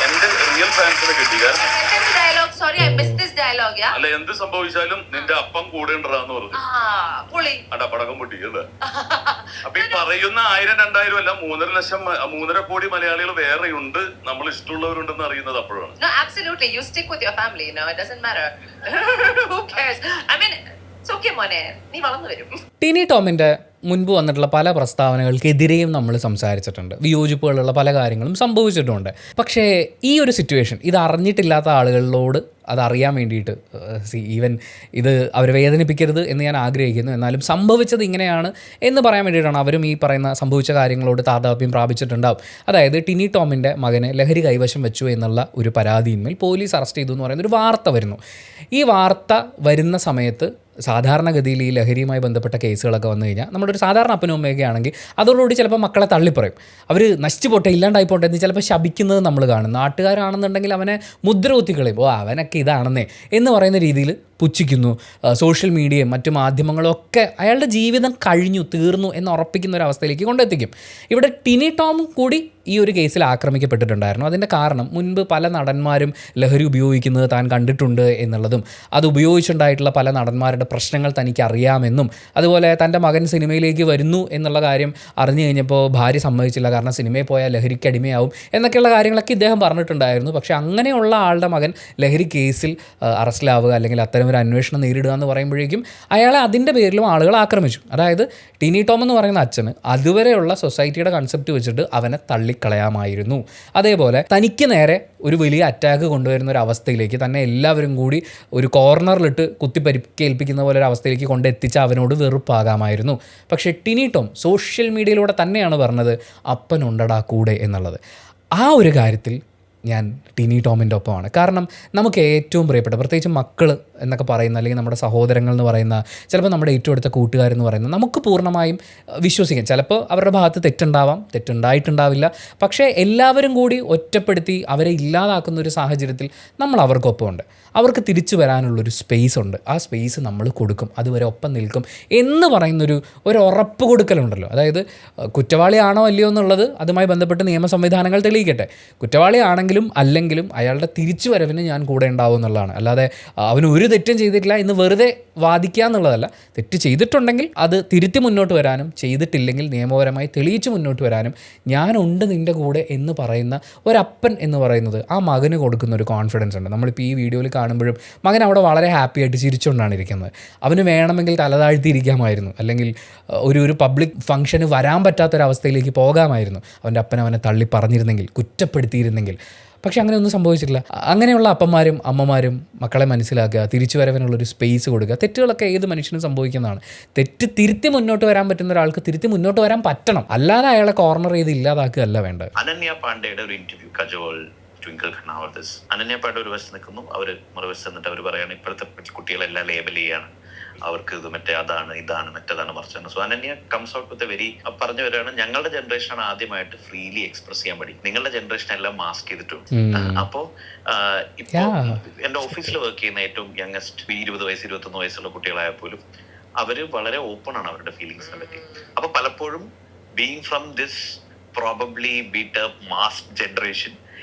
എന്റെ റിയൽ ഫാൻസിനെ കിട്ടി.
Dialogue sorry I miss this dialogue.
അല്ല, എന്ത് സംഭവിച്ചാലും നിന്റെ അപ്പം കൂടെ ഉണ്ടാന്ന് പറഞ്ഞു.
പൊളി.
അടാ പടക്കം പൊട്ടി അല്ലേ. അപ്പൊ ഈ പറയുന്ന 1000-2000 അല്ല, 3.5 കോടി മലയാളികൾ വേറെയുണ്ട്, നമ്മൾ ഇഷ്ടമുള്ളവരുണ്ടെന്ന് അറിയുന്നത് അപ്പോഴാണ്.
No, absolutely. You stick with your family. No, it doesn't matter. Who cares? I mean, it's okay, മോനെ. നീ വളർന്നു വരും.
ടിനി ടോമിൻ്റെ മുൻപ് വന്നിട്ടുള്ള പല പ്രസ്താവനകൾക്കെതിരെയും നമ്മൾ സംസാരിച്ചിട്ടുണ്ട്. വിയോജിപ്പുകളുള്ള പല കാര്യങ്ങളും സംഭവിച്ചിട്ടുണ്ട്. പക്ഷേ ഈ ഒരു സിറ്റുവേഷൻ ഇത് അറിഞ്ഞിട്ടില്ലാത്ത ആളുകളോട് അതറിയാൻ വേണ്ടിയിട്ട് ഈവൻ ഇത് അവരെ വേദനിപ്പിക്കരുത് എന്ന് ഞാൻ ആഗ്രഹിക്കുന്നു. എന്നാലും സംഭവിച്ചത് ഇങ്ങനെയാണ് എന്ന് പറയാൻ വേണ്ടിയിട്ടാണ് അവരും ഈ പറയുന്ന സംഭവിച്ച കാര്യങ്ങളോട് താതാത്മ്യം പ്രാപിച്ചിട്ടുണ്ടാവും. അതായത് ടിനി ടോമിൻ്റെ മകനെ ലഹരി കൈവശം വെച്ചു എന്നുള്ള ഒരു പരാതിയിന്മേൽ പോലീസ് അറസ്റ്റ് ചെയ്തു എന്ന് പറയുന്നൊരു വാർത്ത വരുന്നു. ഈ വാർത്ത വരുന്ന സമയത്ത് സാധാരണഗതിയിൽ ഈ ലഹരിയുമായി ബന്ധപ്പെട്ട കേസുകളൊക്കെ വന്നു കഴിഞ്ഞാൽ നമ്മുടെ ഒരു സാധാരണ അപ്പനും അമ്മയൊക്കെ ആണെങ്കിൽ അതോടുകൂടി ചിലപ്പോൾ മക്കളെ തള്ളിപ്പറയും. അവർ നശിച്ചു പോട്ടെ, ഇല്ലാണ്ടായി പോട്ടെ എന്ന് ചിലപ്പോൾ ശപിക്കുന്നത് നമ്മൾ കാണും. നാട്ടുകാരാണെന്നുണ്ടെങ്കിൽ അവനെ മുദ്ര കുത്തിക്കളയും. അവനൊക്കെ ഇതാണെന്നേ എന്ന് പറയുന്ന രീതിയിൽ പുച്ഛിക്കുന്നു. സോഷ്യൽ മീഡിയയും മറ്റു മാധ്യമങ്ങളും ഒക്കെ അയാളുടെ ജീവിതം കഴിഞ്ഞു തീർന്നു എന്ന് ഉറപ്പിക്കുന്ന ഒരു അവസ്ഥയിലേക്ക് കൊണ്ടെത്തിക്കും. ഇവിടെ ടിനി ടോം കൂടി ഈ ഒരു കേസിൽ ആക്രമിക്കപ്പെട്ടിട്ടുണ്ടായിരുന്നു. അതിൻ്റെ കാരണം മുൻപ് പല നടന്മാരും ലഹരി ഉപയോഗിക്കുന്നത് താൻ കണ്ടിട്ടുണ്ട് എന്നുള്ളതും അത് ഉപയോഗിച്ചുണ്ടായിട്ടുള്ള പല നടന്മാരുടെ പ്രശ്നങ്ങൾ തനിക്ക് അറിയാമെന്നും അതുപോലെ തൻ്റെ മകൻ സിനിമയിലേക്ക് വരുന്നു എന്നുള്ള കാര്യം അറിഞ്ഞു കഴിഞ്ഞപ്പോൾ ഭാര്യ സമ്മതിച്ചില്ല, കാരണം സിനിമയിൽ പോയാൽ ലഹരിക്ക് അടിമയാവും എന്നൊക്കെയുള്ള കാര്യങ്ങളൊക്കെ ഇദ്ദേഹം പറഞ്ഞിട്ടുണ്ടായിരുന്നു. പക്ഷേ അങ്ങനെയുള്ള ആളുടെ മകൻ ലഹരി കേസിൽ അറസ്റ്റിലാവുക അല്ലെങ്കിൽ അത്തരം ഒരു അന്വേഷണം നേരിടുക എന്ന് പറയുമ്പോഴേക്കും അയാളെ അതിൻ്റെ പേരിലും ആളുകൾ ആക്രമിച്ചു. അതായത് ടിനി ടോം എന്ന് പറയുന്ന അച്ഛന് അതുവരെയുള്ള സൊസൈറ്റിയുടെ കൺസെപ്റ്റ് വെച്ചിട്ട് അവനെ തള്ളിക്കളയാമായിരുന്നു. അതേപോലെ തനിക്ക് നേരെ ഒരു വലിയ അറ്റാക്ക് കൊണ്ടുവരുന്ന ഒരു അവസ്ഥയിലേക്ക് തന്നെ എല്ലാവരും കൂടി ഒരു കോർണറിലിട്ട് കുത്തിപ്പരിക്കേൽപ്പിക്കുന്ന പോലെ ഒരു അവസ്ഥയിലേക്ക് കൊണ്ടെത്തിച്ച് അവനോട് വെറുപ്പാകാമായിരുന്നു. പക്ഷേ ടിനി ടോം സോഷ്യൽ മീഡിയയിലൂടെ തന്നെയാണ് പറഞ്ഞത് അപ്പനുണ്ടടാ കൂടെ എന്നുള്ളത്. ആ ഒരു കാര്യത്തിൽ ഞാൻ ടിനി ടോമിൻ്റെ ഒപ്പമാണ്. കാരണം നമുക്ക് ഏറ്റവും പ്രിയപ്പെട്ട, പ്രത്യേകിച്ച് മക്കൾ എന്നൊക്കെ പറയുന്ന അല്ലെങ്കിൽ നമ്മുടെ സഹോദരങ്ങൾ എന്ന് പറയുന്ന, ചിലപ്പോൾ നമ്മുടെ ഏറ്റവും അടുത്ത കൂട്ടുകാരെന്ന് പറയുന്ന, നമുക്ക് പൂർണ്ണമായും വിശ്വസിക്കാം. ചിലപ്പോൾ അവരുടെ ഭാഗത്ത് തെറ്റുണ്ടായിട്ടുണ്ടാവില്ല. പക്ഷേ എല്ലാവരും കൂടി ഒറ്റപ്പെടുത്തി അവരെ ഇല്ലാതാക്കുന്ന ഒരു സാഹചര്യത്തിൽ നമ്മൾ അവർക്കൊപ്പമുണ്ട്. അവർക്ക് തിരിച്ചു വരാനുള്ളൊരു സ്പേസ് ഉണ്ട്. ആ സ്പേസ് നമ്മൾ കൊടുക്കും, അതുവരെ ഒപ്പം നിൽക്കും എന്ന് പറയുന്നൊരു ഉറപ്പ് കൊടുക്കലുണ്ടല്ലോ. അതായത് കുറ്റവാളിയാണോ അല്ലയോ എന്നുള്ളത് അതുമായി ബന്ധപ്പെട്ട് നിയമ സംവിധാനങ്ങൾ തെളിയിക്കട്ടെ. കുറ്റവാളിയാണെങ്കിലും അല്ലെങ്കിലും അയാളുടെ തിരിച്ചു വരവിന് ഞാൻ കൂടെ ഉണ്ടാവും എന്നുള്ളതാണ്. അല്ലാതെ അവന് ഒരു തെറ്റും ചെയ്തിട്ടില്ല എന്ന് വെറുതെ വാദിക്കുക എന്നുള്ളതല്ല. തെറ്റ് ചെയ്തിട്ടുണ്ടെങ്കിൽ അത് തിരുത്തി മുന്നോട്ട് വരാനും ചെയ്തിട്ടില്ലെങ്കിൽ നിയമപരമായി തെളിയിച്ച് മുന്നോട്ട് വരാനും ഞാനുണ്ട് നിൻ്റെ കൂടെ എന്ന് പറയുന്ന ഒരപ്പൻ എന്ന് പറയുന്നത് ആ മകന് കൊടുക്കുന്ന ഒരു കോൺഫിഡൻസ് ഉണ്ട്. നമ്മളിപ്പോൾ ഈ വീഡിയോയിൽ കാണുമ്പോഴും മകൻ അവിടെ വളരെ ഹാപ്പി ആയിട്ട് ചിരിച്ചുകൊണ്ടാണ് ഇരിക്കുന്നത്. അവന് വേണമെങ്കിൽ തലതാഴ്ത്തിയിരിക്കാമായിരുന്നു, അല്ലെങ്കിൽ ഒരു പബ്ലിക് ഫംഗ്ഷന് വരാൻ പറ്റാത്തൊരവസ്ഥയിലേക്ക് പോകാമായിരുന്നു അവൻ്റെ അപ്പൻ അവനെ തള്ളി പറഞ്ഞിരുന്നെങ്കിൽ, കുറ്റപ്പെടുത്തിയിരുന്നെങ്കിൽ. പക്ഷെ അങ്ങനെയൊന്നും സംഭവിച്ചിട്ടില്ല. അങ്ങനെയുള്ള അപ്പന്മാരും അമ്മമാരും മക്കളെ മനസ്സിലാക്കുക, തിരിച്ചു വരവിനുള്ളൊരു സ്പേസ് കൊടുക്കുക. തെറ്റുകളൊക്കെ ഏത് മനുഷ്യനും സംഭവിക്കുന്നതാണ്. തെറ്റ് തിരുത്തി മുന്നോട്ട് വരാൻ പറ്റുന്ന ഒരാൾക്ക് തിരുത്തി മുന്നോട്ട് വരാൻ പറ്റണം, അല്ലാതെ അയാളെ കോർണർ ചെയ്ത് ഇല്ലാതാക്കുകയല്ല വേണ്ടത്.
അനന്യ പാണ്ഡെയുടെ ഒരു ഇന്റർവ്യൂ, കജോൾ, ട്വിങ്കിൾ ഖന്നാവർദസ്, അനന്യ പാണ്ഡെ ഒരു വശത്ത് നിൽക്കുന്നു, അവർ മറുവശത്ത് നിന്നിട്ട് അവർ പറയാണ് ഇപ്പോഴത്തെ കുട്ടികളെല്ലാം ലേബൽ ചെയ്യാണ്, അവർക്ക് ഇത് മറ്റേ അതാണ് ഇതാണ് മറ്റേതാണ് മറിച്ചാണ്. So Ananya comes out with very പറഞ്ഞു വരികയാണ്, ഞങ്ങളുടെ ജനറേഷനാണ് ആദ്യമായിട്ട് ഫ്രീലി എക്സ്പ്രസ് ചെയ്യാൻ പഠിക്കും, നിങ്ങളുടെ ജനറേഷൻ എല്ലാം മാസ്ക് ചെയ്തിട്ടുണ്ട്. അപ്പോ ഇപ്പോ എന്റെ ഓഫീസിൽ വർക്ക് ചെയ്യുന്ന ഏറ്റവും യങ്ങസ്റ്റ് 20 വയസ്സ് 21 വയസ്സുള്ള കുട്ടികളായാൽ പോലും അവര് വളരെ ഓപ്പൺ ആണ് അവരുടെ ഫീലിങ്സിനെ പറ്റി. അപ്പൊ പലപ്പോഴും being from this probably beat up mask generation,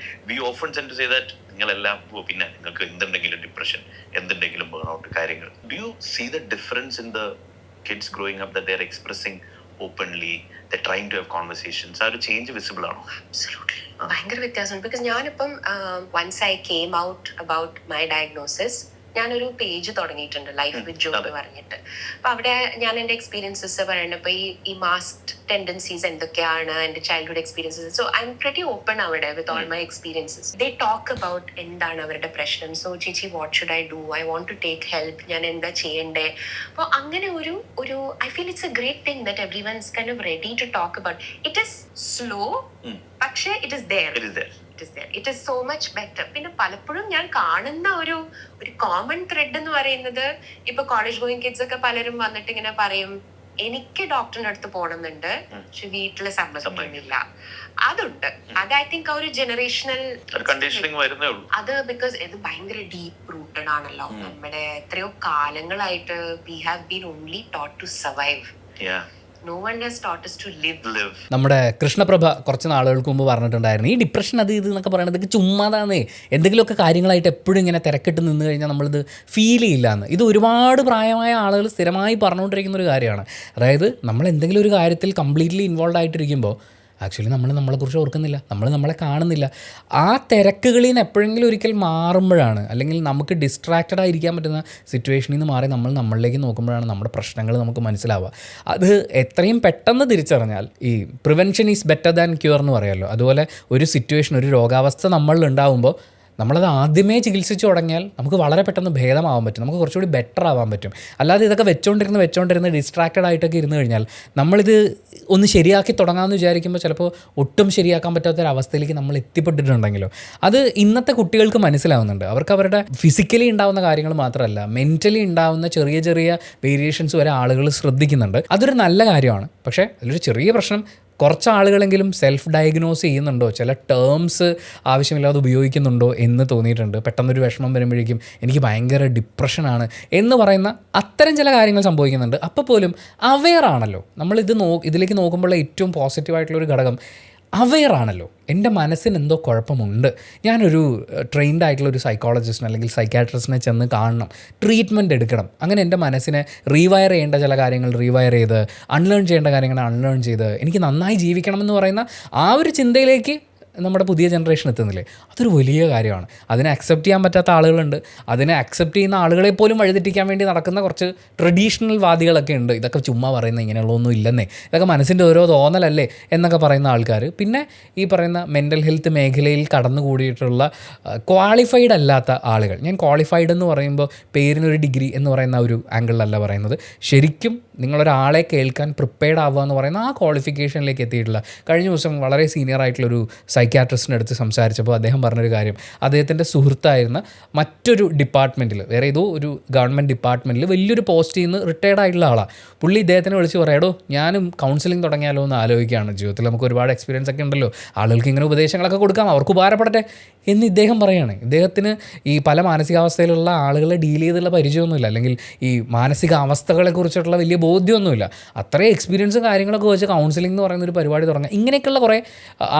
we often tend to say that നിങ്ങളെല്ലാം പിന്നെ നിങ്ങൾക്ക് എന്തുണ്ടെങ്കിലും ഡിപ്രഷൻ, എന്തുണ്ടെങ്കിലും ബേൺഔട്ട് കാര്യങ്ങൾ. Do you see the difference in the kids growing up, that they are expressing openly, they trying to have conversations? ആ ഒരു change visible ആണോ?
Absolutely. ഭയങ്കര വ്യത്യാസമുണ്ട്. ബിക്കോസ് ഞാനിപ്പം once I came out about my diagnosis, ഞാനൊരു page തുടങ്ങിയിട്ടുണ്ട്, life with Jo എന്ന് പറഞ്ഞിട്ട്. അപ്പൊ അവിടെ ഞാൻ എൻ്റെ എക്സ്പീരിയൻസസ് പറയുന്നത്, ഇപ്പൊ ഈ മാസ്ക് ടെൻഡൻസീസ് എന്തൊക്കെയാണ്, എൻ്റെ childhood experiences. So I am pretty open അവിടെ with all my experiences. They talk about എന്താണ് അവരുടെ പ്രശ്നം. സോ ചേച്ചി what should I do, I want to take help, ഞാൻ എന്താ ചെയ്യണ്ടേ. അപ്പോൾ അങ്ങനെ ഒരു I feel it's a great thing that everyone is kind of ready to talk about. It is slow, പക്ഷേ it is there. It is so much better. പിന്നെ പലപ്പോഴും ഞാൻ കാണുന്ന ഒരു കോമൺ ത്രെഡ് എന്ന് പറയുന്നത്, ഇപ്പൊ കോളേജ് ഗോയിങ് കിഡ്സ് ഒക്കെ പലരും വന്നിട്ട് ഇങ്ങനെ പറയും, എനിക്ക് ഡോക്ടറിന്റെ അടുത്ത് പോകണമെന്നുണ്ട്, പക്ഷെ വീട്ടില് സമ്മതിക്കുന്നില്ല. അതുണ്ട്. അത് ഐ തിങ്ക് ഒരു ജനറേഷണൽ
കണ്ടീഷനിങ് വരുന്നേ ഉള്ളൂ.
അത് ബിക്കോസ് ഇത് ഭയങ്കര ഡീപ്പ് റൂട്ടഡ് ആണല്ലോ. നമ്മുടെ എത്രയോ കാലങ്ങളായിട്ട് we have been only taught to survive. No one has taught us to live.
നമ്മുടെ കൃഷ്ണപ്രഭ കുറച്ച് നാളുകൾക്ക് മുമ്പ് പറഞ്ഞിട്ടുണ്ടായിരുന്നു, ഈ ഡിപ്രഷൻ അത് ഇത് എന്നൊക്കെ പറയുന്നത് ചുമ്മാതാന്നേ, എന്തെങ്കിലുമൊക്കെ കാര്യങ്ങളായിട്ട് എപ്പോഴും ഇങ്ങനെ തിരക്കിട്ട് നിന്ന് കഴിഞ്ഞാൽ നമ്മളിത് ഫീൽ ചെയ്യില്ല എന്ന്. ഇത് ഒരുപാട് പ്രായമായ ആളുകൾ സ്ഥിരമായി പറഞ്ഞുകൊണ്ടിരിക്കുന്ന ഒരു കാര്യമാണ്. അതായത് നമ്മൾ എന്തെങ്കിലും ഒരു കാര്യത്തിൽ കംപ്ലീറ്റ്ലി ഇൻവോൾവ് ആയിട്ടിരിക്കുമ്പോൾ ആക്ച്വലി നമ്മളെക്കുറിച്ച് ഓർക്കുന്നില്ല, നമ്മളെ കാണുന്നില്ല. ആ തിരക്കുകളിൽ നിന്ന് എപ്പോഴെങ്കിലും ഒരിക്കൽ മാറുമ്പോഴാണ്, അല്ലെങ്കിൽ നമുക്ക് ഡിസ്ട്രാക്റ്റഡ് ആയിരിക്കാൻ പറ്റുന്ന സിറ്റുവേഷനിൽ നിന്ന് മാറി നമ്മളിലേക്ക് നോക്കുമ്പോഴാണ് നമ്മുടെ പ്രശ്നങ്ങൾ നമുക്ക് മനസ്സിലാവുക. അത് എത്രയും പെട്ടെന്ന് തിരിച്ചറിഞ്ഞാൽ, ഈ prevention is better than cure എന്ന് പറയുമല്ലോ, അതുപോലെ ഒരു സിറ്റുവേഷൻ, ഒരു രോഗാവസ്ഥ നമ്മളിൽ ഉണ്ടാകുമ്പോൾ നമ്മളത് ആദ്യമേ ചികിത്സിച്ച് തുടങ്ങിയാൽ നമുക്ക് വളരെ പെട്ടെന്ന് ഭേദമാവാൻ പറ്റും, നമുക്ക് കുറച്ചുകൂടി ബെറ്റർ ആവാൻ പറ്റും. അല്ലാതെ ഇതൊക്കെ വെച്ചോണ്ടിരുന്ന് ഡിസ്ട്രാക്റ്റഡ് ആയിട്ടൊക്കെ ഇരുന്ന് കഴിഞ്ഞാൽ നമ്മളിത് ഒന്ന് ശരിയാക്കി തുടങ്ങാമെന്ന് വിചാരിക്കുമ്പോൾ ചിലപ്പോൾ ഒട്ടും ശരിയാക്കാൻ പറ്റാത്തൊരവസ്ഥയിലേക്ക് നമ്മൾ എത്തിപ്പെട്ടിട്ടുണ്ടെങ്കിലോ, അത് ഇന്നത്തെ കുട്ടികൾക്ക് മനസ്സിലാവുന്നുണ്ട്. അവർക്ക് അവരുടെ ഫിസിക്കലി ഉണ്ടാവുന്ന കാര്യങ്ങൾ മാത്രമല്ല, മെൻ്റലി ഉണ്ടാവുന്ന ചെറിയ ചെറിയ വേരിയേഷൻസ് വരെ ആളുകൾ ശ്രദ്ധിക്കുന്നുണ്ട്. അതൊരു നല്ല കാര്യമാണ്. പക്ഷേ അതിലൊരു ചെറിയ പ്രശ്നം, കുറച്ച് ആളുകളെങ്കിലും സെൽഫ് ഡയഗ്നോസ് ചെയ്യുന്നുണ്ടോ, ചില ടേംസ് ആവശ്യമില്ലാതെ ഉപയോഗിക്കുന്നുണ്ടോ എന്ന് തോന്നിയിട്ടുണ്ട്. പെട്ടെന്നൊരു വിഷമം വരുമ്പോഴേക്കും എനിക്ക് ഭയങ്കര ഡിപ്രഷനാണ് എന്ന് പറയുന്ന അത്തരം ചില കാര്യങ്ങൾ സംഭവിക്കുന്നുണ്ട്. അപ്പോൾ പോലും അവെയർ ആണല്ലോ നമ്മളിത് ഇതിലേക്ക് നോക്കുമ്പോൾ ഏറ്റവും പോസിറ്റീവായിട്ടുള്ളൊരു ഘടകം അവെയർ ആണല്ലോ. എൻ്റെ മനസ്സിന് എന്തോ കുഴപ്പമുണ്ട്, ഞാനൊരു ട്രെയിൻഡ് ആയിട്ടുള്ളൊരു സൈക്കോളജിസ്റ്റിനെ അല്ലെങ്കിൽ സൈക്കാട്രിസ്റ്റിനെ ചെന്ന് കാണണം, ട്രീറ്റ്മെൻറ്റ് എടുക്കണം. അങ്ങനെ എൻ്റെ മനസ്സിനെ റീവയർ ചെയ്യേണ്ട ചില കാര്യങ്ങൾ റീവയർ ചെയ്ത്, അൺലേൺ ചെയ്യേണ്ട കാര്യങ്ങൾ അൺലേൺ ചെയ്ത് എനിക്ക് നന്നായി ജീവിക്കണമെന്ന് പറയുന്ന ആ ഒരു ചിന്തയിലേക്ക് നമ്മുടെ പുതിയ ജനറേഷൻ എത്തുന്നില്ലേ, അതൊരു വലിയ കാര്യമാണ്. അതിനെ അക്സെപ്റ്റ് ചെയ്യാൻ പറ്റാത്ത ആളുകളുണ്ട്. അതിനെ അക്സെപ്റ്റ് ചെയ്യുന്ന ആളുകളെ പോലും വഴിതെറ്റിക്കാൻ വേണ്ടി നടക്കുന്ന കുറച്ച് ട്രഡീഷണൽ വാദികളൊക്കെ ഉണ്ട്. ഇതൊക്കെ ചുമ്മാ പറയുന്നത്, ഇങ്ങനെയുള്ളതൊന്നും ഇല്ലെന്നേ, ഇതൊക്കെ മനസ്സിൻ്റെ ഓരോ തോന്നലല്ലേ എന്നൊക്കെ പറയുന്ന ആൾക്കാർ. പിന്നെ ഈ പറയുന്ന മെൻ്റൽ ഹെൽത്ത് മേഖലയിൽ കടന്നുകൂടിയിട്ടുള്ള ക്വാളിഫൈഡ് അല്ലാത്ത ആളുകൾ. ഞാൻ ക്വാളിഫൈഡ് എന്ന് പറയുമ്പോൾ പേരിനൊരു ഡിഗ്രി എന്ന് പറയുന്ന ഒരു ആംഗിളിലല്ല പറയുന്നത്. ശരിക്കും നിങ്ങളൊരാളെ കേൾക്കാൻ പ്രിപ്പയർഡ് ആവുക എന്ന് പറയുന്ന ആ ക്വാളിഫിക്കേഷനിലേക്ക് എത്തിയിട്ടുള്ള. കഴിഞ്ഞ ദിവസം വളരെ സീനിയർ ആയിട്ടുള്ളൊരു സൈക്യാട്രിസ്റ്റിൻ്റെ അടുത്ത് സംസാരിച്ചപ്പോൾ അദ്ദേഹം പറഞ്ഞൊരു കാര്യം, അദ്ദേഹത്തിൻ്റെ സുഹൃത്തായിരുന്ന മറ്റൊരു ഡിപ്പാർട്ട്മെൻറ്റിൽ, വേറെ ഏതോ ഒരു ഗവൺമെൻറ് ഡിപ്പാർട്ട്മെൻറ്റിൽ വലിയൊരു പോസ്റ്റിൽ നിന്ന് റിട്ടയർഡ് ആയിട്ടുള്ള ആളാണ്. പുള്ളി ഇദ്ദേഹത്തിനെ വിളിച്ച് പറയാടോ, ഞാനും കൗൺസിലിംഗ് തുടങ്ങിയാലോ എന്ന് ആലോചിക്കുകയാണ്, ജീവിതത്തിൽ നമുക്ക് ഒരുപാട് എക്സ്പീരിയൻസ് ഒക്കെ ഉണ്ടല്ലോ, ആളുകൾക്ക് ഇങ്ങനെ ഉപദേശങ്ങളൊക്കെ കൊടുക്കാം, അവർക്ക് ഉപകാരപ്പെടട്ടെ എന്ന് ഇദ്ദേഹം പറയുകയാണ്. ഇദ്ദേഹത്തിന് ഈ പല മാനസികാവസ്ഥയിലുള്ള ആളുകളെ ഡീൽ ചെയ്തുള്ള പരിചയമൊന്നുമില്ല, അല്ലെങ്കിൽ ഈ മാനസികാവസ്ഥകളെക്കുറിച്ചുള്ള വലിയ ബോധ്യമൊന്നുമില്ല. അത്രയും എക്സ്പീരിയൻസും കാര്യങ്ങളൊക്കെ വെച്ച് കൗൺസിലിംഗ് എന്ന് പറയുന്നൊരു പരിപാടി തുടങ്ങുക, ഇങ്ങനെയൊക്കെയുള്ള കുറേ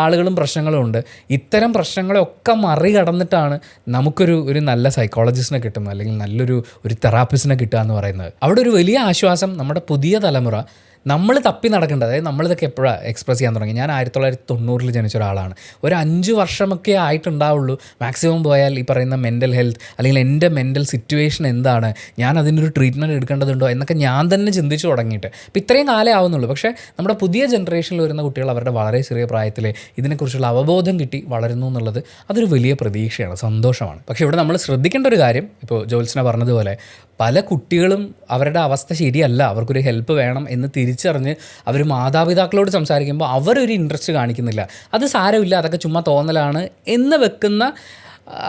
ആളുകളും പ്രശ്നങ്ങളും ഉണ്ട്. ഇത്തരം പ്രശ്നങ്ങളൊക്കെ മറികടന്നിട്ടാണ് നമുക്കൊരു നല്ല സൈക്കോളജിസ്റ്റിനെ കിട്ടുന്നത്, അല്ലെങ്കിൽ നല്ലൊരു തെറാപ്പിസ്റ്റിനെ കിട്ടുക എന്ന് പറയുന്നത്. അവിടെ ഒരു വലിയ ആശ്വാസം നമ്മുടെ പുതിയ തലമുറ നമ്മൾ തപ്പി നടക്കേണ്ടത്. അതായത് നമ്മളിതൊക്കെ എപ്പോഴാണ് എക്സ്പ്രസ് ചെയ്യാൻ തുടങ്ങി? ഞാൻ 1990 ജനിച്ച ഒരാളാണ്. ഒരു 5 വർഷമൊക്കെ ആയിട്ടുണ്ടാവുള്ളൂ മാക്സിമം പോയാൽ ഈ പറയുന്ന മെൻ്റൽ ഹെൽത്ത്, അല്ലെങ്കിൽ എൻ്റെ മെൻ്റൽ സിറ്റുവേഷൻ എന്താണ്, ഞാൻ അതിനൊരു ട്രീറ്റ്മെൻറ്റ് എടുക്കേണ്ടതുണ്ടോ എന്നൊക്കെ ഞാൻ തന്നെ ചിന്തിച്ച് തുടങ്ങിയിട്ട്. അപ്പോൾ ഇത്രയും കാലേ ആവുന്നുള്ളൂ. പക്ഷേ നമ്മുടെ പുതിയ ജനറേഷനിൽ വരുന്ന കുട്ടികൾ അവരുടെ വളരെ ചെറിയ പ്രായത്തിൽ ഇതിനെക്കുറിച്ചുള്ള അവബോധം കിട്ടി വളരുന്നു എന്നുള്ളത് അതൊരു വലിയ പ്രതീക്ഷയാണ്, സന്തോഷമാണ്. പക്ഷേ ഇവിടെ നമ്മൾ ശ്രദ്ധിക്കേണ്ട ഒരു കാര്യം, ഇപ്പോൾ ജോത്സ്ന പറഞ്ഞതുപോലെ പല കുട്ടികളും അവരുടെ അവസ്ഥ ശരിയല്ല, അവർക്കൊരു ഹെൽപ്പ് വേണം എന്ന് തിരിച്ചറിഞ്ഞ് അവർ മാതാപിതാക്കളോട് സംസാരിക്കുമ്പോൾ അവരൊരു ഇൻട്രസ്റ്റ് കാണിക്കുന്നില്ല. അത് സാരമില്ല, അതൊക്കെ ചുമ്മാ തോന്നലാണ് എന്ന് വെക്കുന്ന,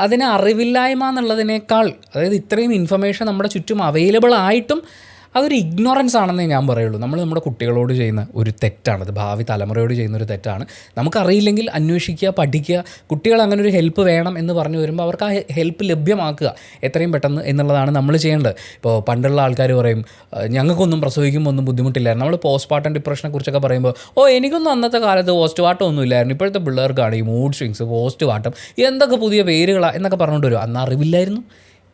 അതിനെ അറിവില്ലായ്മ എന്നുള്ളതിനേക്കാൾ, അതായത് ഇത്രയും ഇൻഫർമേഷൻ നമ്മുടെ ചുറ്റും അവൈലബിൾ ആയിട്ടും അതൊരു ഇഗ്നോറൻസ് ആണെന്നേ ഞാൻ പറയുള്ളൂ. നമ്മൾ നമ്മുടെ കുട്ടികളോട് ചെയ്യുന്ന ഒരു തെറ്റാണ്, അത് ഭാവി തലമുറയോട് ചെയ്യുന്നൊരു തെറ്റാണ്. നമുക്കറിയില്ലെങ്കിൽ അന്വേഷിക്കുക, പഠിക്കുക. കുട്ടികൾ അങ്ങനെ ഒരു ഹെൽപ്പ് വേണം എന്ന് പറഞ്ഞു വരുമ്പോൾ അവർക്ക് ആ ഹെൽപ്പ് ലഭ്യമാക്കുക എത്രയും പെട്ടെന്ന് എന്നുള്ളതാണ് നമ്മൾ ചെയ്യേണ്ടത്. ഇപ്പോൾ പണ്ടുള്ള ആൾക്കാർ പറയും, ഞങ്ങൾക്കൊന്നും പ്രസവിക്കുമ്പോൾ ഒന്നും ബുദ്ധിമുട്ടില്ലായിരുന്നു. നമ്മൾ പോസ്റ്റ്മോർട്ടം ഡിപ്രഷനെ കുറിച്ചൊക്കെ പറയുമ്പോൾ, എനിക്കൊന്നും അന്നത്തെ കാലത്ത് പോസ്റ്റ്മോർട്ടം ഒന്നും ഇല്ലായിരുന്നു, ഇപ്പോഴത്തെ പിള്ളേർക്കാണ് ഈ മൂഡ് സ്വിങ്സ്, പോസ്റ്റ്മോർട്ടം, എന്തൊക്കെ പുതിയ പേരുകളാണ് എന്നൊക്കെ പറഞ്ഞുകൊണ്ട് വരും. അന്ന് അറിവില്ലായിരുന്നു,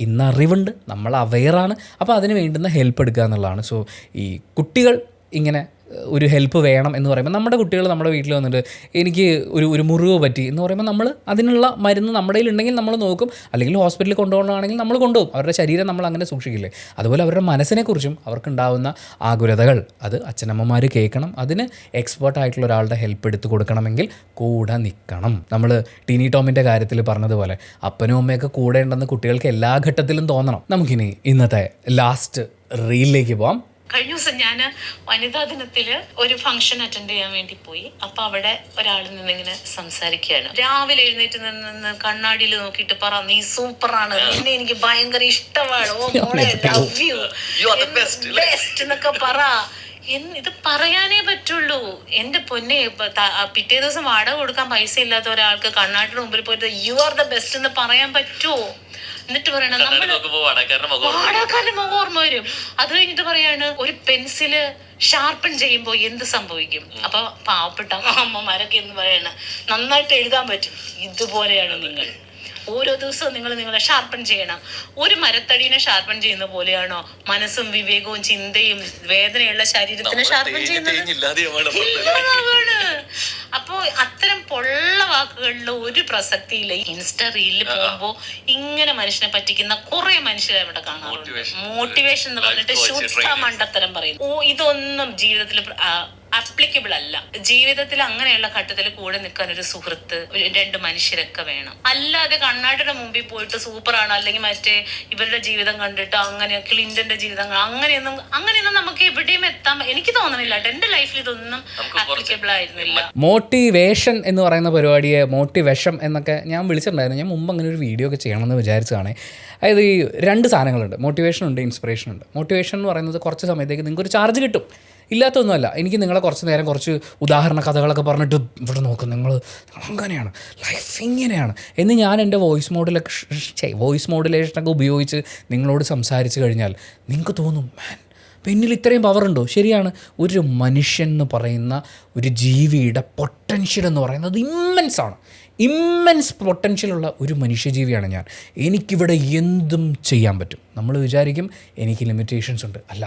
ഇന്ന് അറിവുണ്ട്, നമ്മൾ അവെയറാണ്. അപ്പോൾ അതിന് വേണ്ടുന്ന ഹെൽപ്പ് എടുക്കുക എന്നുള്ളതാണ്. സോ ഈ കുട്ടികൾ ഇങ്ങനെ ഒരു ഹെൽപ്പ് വേണം എന്ന് പറയുമ്പോൾ, നമ്മുടെ കുട്ടികൾ നമ്മുടെ വീട്ടിൽ വന്നിട്ട് എനിക്ക് ഒരു മുറിവ് പറ്റി എന്ന് പറയുമ്പോൾ നമ്മൾ അതിനുള്ള മരുന്ന് നമ്മുടെ കയ്യിലുണ്ടെങ്കിൽ നമ്മൾ നോക്കും, അല്ലെങ്കിൽ ഹോസ്പിറ്റലിൽ കൊണ്ടുപോകണമെങ്കിൽ നമ്മൾ കൊണ്ടുപോകും. അവരുടെ ശരീരം നമ്മൾ അങ്ങനെ സൂക്ഷിക്കില്ലേ? അതുപോലെ അവരുടെ മനസ്സിനെക്കുറിച്ചും അവർക്കുണ്ടാകുന്ന ആകുലതകൾ അത് അച്ഛനമ്മമാർ കേൾക്കണം. അതിന് എക്സ്പേർട്ട് ആയിട്ടുള്ള ഒരാളുടെ ഹെൽപ്പ് എടുത്ത് കൊടുക്കണമെങ്കിൽ കൂടെ നിൽക്കണം. നമ്മൾ ടീനി ടോമിൻ്റെ കാര്യത്തിൽ പറഞ്ഞതുപോലെ അപ്പനും അമ്മയൊക്കെ കൂടെ ഉണ്ടെന്ന് കുട്ടികൾക്ക് എല്ലാ ഘട്ടത്തിലും തോന്നണം. നമുക്കിനി ഇന്നത്തെ ലാസ്റ്റ് റീലിലേക്ക് പോവാം.
കഴിഞ്ഞ ദിവസം ഞാൻ വനിതാ ദിനത്തില് ഒരു ഫംഗ്ഷൻ അറ്റൻഡ് ചെയ്യാൻ വേണ്ടി പോയി. അപ്പൊ അവിടെ ഒരാളിൽ നിന്നിങ്ങനെ സംസാരിക്കുകയാണ്. രാവിലെ എഴുന്നേറ്റ് നിന്ന് കണ്ണാടിയിൽ നോക്കിയിട്ട് പറ, നീ സൂപ്പറാണ്, നിന്നെ എനിക്ക് ഭയങ്കര ഇഷ്ടമാണ്, ഓ മോളെ ലവ് യു, ബെസ്റ്റ് എന്നൊക്കെ പറ. ഇത് പറയാനേ പറ്റുള്ളൂ. എന്റെ പൊന്നെ, പിറ്റേ ദിവസം വാടക കൊടുക്കാൻ പൈസ ഇല്ലാത്ത ഒരാൾക്ക് കണ്ണാട്ടിന് മുമ്പിൽ പോയിട്ട് യു ആർ ദ ബെസ്റ്റ് എന്ന് പറയാൻ പറ്റുമോ? എന്നിട്ട് പറയണം വാടകക്കാരന്റെ മുഖം ഓർമ്മ വരും. അത് കഴിഞ്ഞിട്ട് പറയാണ് ഒരു പെൻസില് ഷാർപ്പൺ ചെയ്യുമ്പോ എന്ത് സംഭവിക്കും. അപ്പൊ പാവപ്പെട്ട അമ്മമാരൊക്കെ എന്ന് പറയണ നന്നായിട്ട് എഴുതാൻ പറ്റും. ഇതുപോലെയാണ് നിങ്ങൾ. ഓരോ ദിവസവും നിങ്ങൾ നിങ്ങളെ ഷാർപ്പൺ ചെയ്യണം. ഒരു മരത്തടീനെ ഷാർപ്പൺ ചെയ്യുന്ന പോലെയാണോ മനസ്സും വിവേകവും ചിന്തയും വേദനയുള്ള ശരീരത്തിനെ ഷാർപ്പൺ ചെയ്യുന്നത്? അപ്പോ അത്തരം പൊള്ള വാക്കുകളിൽ ഒരു പ്രസക്തിയില്ല. ഇൻസ്റ്റാ റീലിൽ പോകുമ്പോ ഇങ്ങനെ മനുഷ്യനെ പറ്റിക്കുന്ന കുറെ മനുഷ്യരെ ഇവിടെ കാണാറുണ്ട്. മോട്ടിവേഷൻ എന്ന് പറഞ്ഞിട്ട് ശുദ്ധ മണ്ടത്തരം പറയും. ഇതൊന്നും ജീവിതത്തിൽ അപ്ലിക്കബിൾ അല്ല. ജീവിതത്തിൽ അങ്ങനെയുള്ള ഘട്ടത്തിൽ കൂടെ നിൽക്കാൻ ഒരു സുഹൃത്ത്, രണ്ട് മനുഷ്യരൊക്കെ വേണം. അല്ലാതെ കണ്ണാടിയുടെ മുമ്പിൽ പോയിട്ട് സൂപ്പറാണ്, അല്ലെങ്കിൽ മറ്റേ ഇവരുടെ ജീവിതം കണ്ടിട്ട് അങ്ങനെ ക്ലിന്റന്റെ ജീവിതം അങ്ങനെയൊന്നും നമുക്ക് എവിടെയും എത്താൻ എനിക്ക് തോന്നുന്നില്ല. എന്റെ ലൈഫിൽ ഇതൊന്നും അപ്ലിക്കബിൾ ആയിരുന്നില്ല.
മോട്ടിവേഷൻ എന്ന് പറയുന്ന പരിപാടിയെ മോട്ടിവേഷം എന്നൊക്കെ ഞാൻ വിളിച്ചിട്ടുണ്ടായിരുന്നു. ഞാൻ മുമ്പ് അങ്ങനെ ഒരു വീഡിയോ ഒക്കെ ചെയ്യണമെന്ന് വിചാരിച്ചതാണ്. അതായത് ഈ രണ്ട് സാധനങ്ങളുണ്ട്, മോട്ടിവേഷൻ ഉണ്ട്, ഇൻസ്പിറേഷൻ ഉണ്ട്. മോട്ടിവേഷൻ എന്ന് പറയുന്നത് കുറച്ച് സമയത്തേക്ക് നിങ്ങൾക്ക് ഒരു ചാർജ് കിട്ടും, ഇല്ലാത്തൊന്നുമല്ല. എനിക്ക് നിങ്ങളെ കുറച്ച് നേരം കുറച്ച് ഉദാഹരണ കഥകളൊക്കെ പറഞ്ഞിട്ട് ഇവിടെ നോക്കും, നിങ്ങൾ അങ്ങനെയാണ്, ലൈഫ് ഇങ്ങനെയാണ് എന്ന് ഞാൻ എൻ്റെ വോയിസ് മോഡുലേഷനൊക്കെ ഉപയോഗിച്ച് നിങ്ങളോട് സംസാരിച്ച് കഴിഞ്ഞാൽ നിങ്ങൾക്ക് തോന്നും, മാൻ പിന്നിൽ ഇത്രയും പവറുണ്ടോ? ശരിയാണ്. ഒരു മനുഷ്യൻ എന്ന് പറയുന്ന ഒരു ജീവിയുടെ പൊട്ടൻഷ്യൽ എന്ന് പറയുന്നത് ഇമ്മൻസാണ്. ഇമ്മൻസ് പൊട്ടൻഷ്യലുള്ള ഒരു മനുഷ്യജീവിയാണ് ഞാൻ. എനിക്കിവിടെ എന്തും ചെയ്യാൻ പറ്റും. നമ്മൾ വിചാരിക്കും എനിക്ക് ലിമിറ്റേഷൻസ് ഉണ്ട്. അല്ല,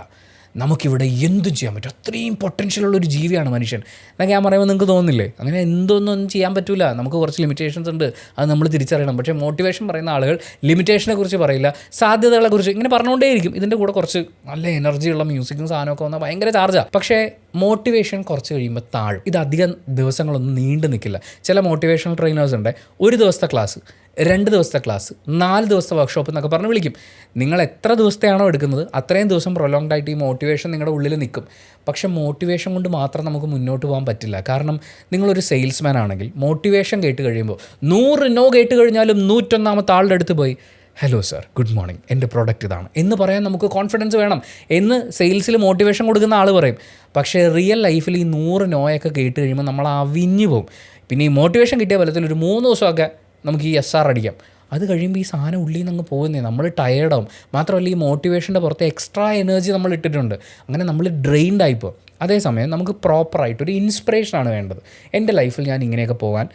നമുക്കിവിടെ എന്തും ചെയ്യാൻ പറ്റും. അത്രയും പൊട്ടൻഷ്യലുള്ളൊരു ജീവിയാണ് മനുഷ്യൻ എന്നൊക്കെ ഞാൻ പറയുമ്പോൾ നിങ്ങൾക്ക് തോന്നുന്നില്ലേ? അങ്ങനെ ഒന്നും ചെയ്യാൻ പറ്റില്ല, നമുക്ക് കുറച്ച് ലിമിറ്റേഷൻസ് ഉണ്ട്, അത് നമ്മൾ തിരിച്ചറിയണം. പക്ഷേ മോട്ടിവേഷൻ പറയുന്ന ആളുകൾ ലിമിറ്റേഷനെ കുറിച്ച് പറയില്ല, സാധ്യതകളെക്കുറിച്ച് ഇങ്ങനെ പറഞ്ഞുകൊണ്ടേയിരിക്കും. ഇതിൻ്റെ കൂടെ കുറച്ച് നല്ല എനർജിയുള്ള മ്യൂസിക്കും സാധനമൊക്കെ വന്നാൽ ഭയങ്കര ചാർജാണ്. പക്ഷേ മോട്ടിവേഷൻ കുറച്ച് കഴിയുമ്പോൾ താഴും. ഇത് അധികം ദിവസങ്ങളൊന്നും നീണ്ടു നിൽക്കില്ല. ചില മോട്ടിവേഷണൽ ട്രെയിനേഴ്സ് ഉണ്ട്, ഒരു ദിവസത്തെ ക്ലാസ്, 2 ദിവസത്തെ ക്ലാസ്, 4 ദിവസത്തെ വർക്ക്ഷോപ്പ് എന്നൊക്കെ പറഞ്ഞ് വിളിക്കും. നിങ്ങൾ എത്ര ദിവസത്തെയാണോ എടുക്കുന്നത് അത്രയും ദിവസം പ്രൊലോങ്ഡ് ആയിട്ട് ഈ മോട്ടിവേഷൻ നിങ്ങളുടെ ഉള്ളിൽ നിൽക്കും. പക്ഷേ മോട്ടിവേഷൻ കൊണ്ട് മാത്രം നമുക്ക് മുന്നോട്ട് പോകാൻ പറ്റില്ല. കാരണം നിങ്ങളൊരു സെയിൽസ്മാൻ ആണെങ്കിൽ മോട്ടിവേഷൻ കേട്ട് കഴിയുമ്പോൾ 100 നോ കേട്ട് കഴിഞ്ഞാലും 101ാമത്തെ ആളുടെ അടുത്ത് പോയി ഹലോ സാർ, ഗുഡ് മോർണിംഗ്, എൻ്റെ പ്രോഡക്റ്റ് ഇതാണ് എന്ന് പറയാൻ നമുക്ക് കോൺഫിഡൻസ് വേണം എന്ന് സെയിൽസിൽ മോട്ടിവേഷൻ കൊടുക്കുന്ന ആൾ പറയും. പക്ഷേ റിയൽ ലൈഫിൽ ഈ 100 നോയൊക്കെ കേട്ട് കഴിയുമ്പോൾ നമ്മൾ അവിഞ്ഞു പോകും. പിന്നെ ഈ മോട്ടിവേഷൻ കിട്ടിയ ഫലത്തിൽ ഒരു 3 ദിവസമൊക്കെ നമുക്ക് ഈ SR അടിക്കാം. അത് കഴിയുമ്പോൾ ഈ സാധനം ഉള്ളിൽ നിന്ന് അങ്ങ് പോകുന്നേ, നമ്മൾ ടയേർഡാവും. മാത്രമല്ല ഈ മോട്ടിവേഷൻ്റെ പുറത്ത് എക്സ്ട്രാ എനർജി നമ്മൾ ഇട്ടിട്ടുണ്ട്, അങ്ങനെ നമ്മൾ ഡ്രെയിൻഡ് ആയിപ്പോൾ. അതേസമയം നമുക്ക് പ്രോപ്പറായിട്ടൊരു ഇൻസ്പിറേഷനാണ് വേണ്ടത്. എൻ്റെ ലൈഫിൽ ഞാൻ ഇങ്ങനെയൊക്കെ പോകാൻ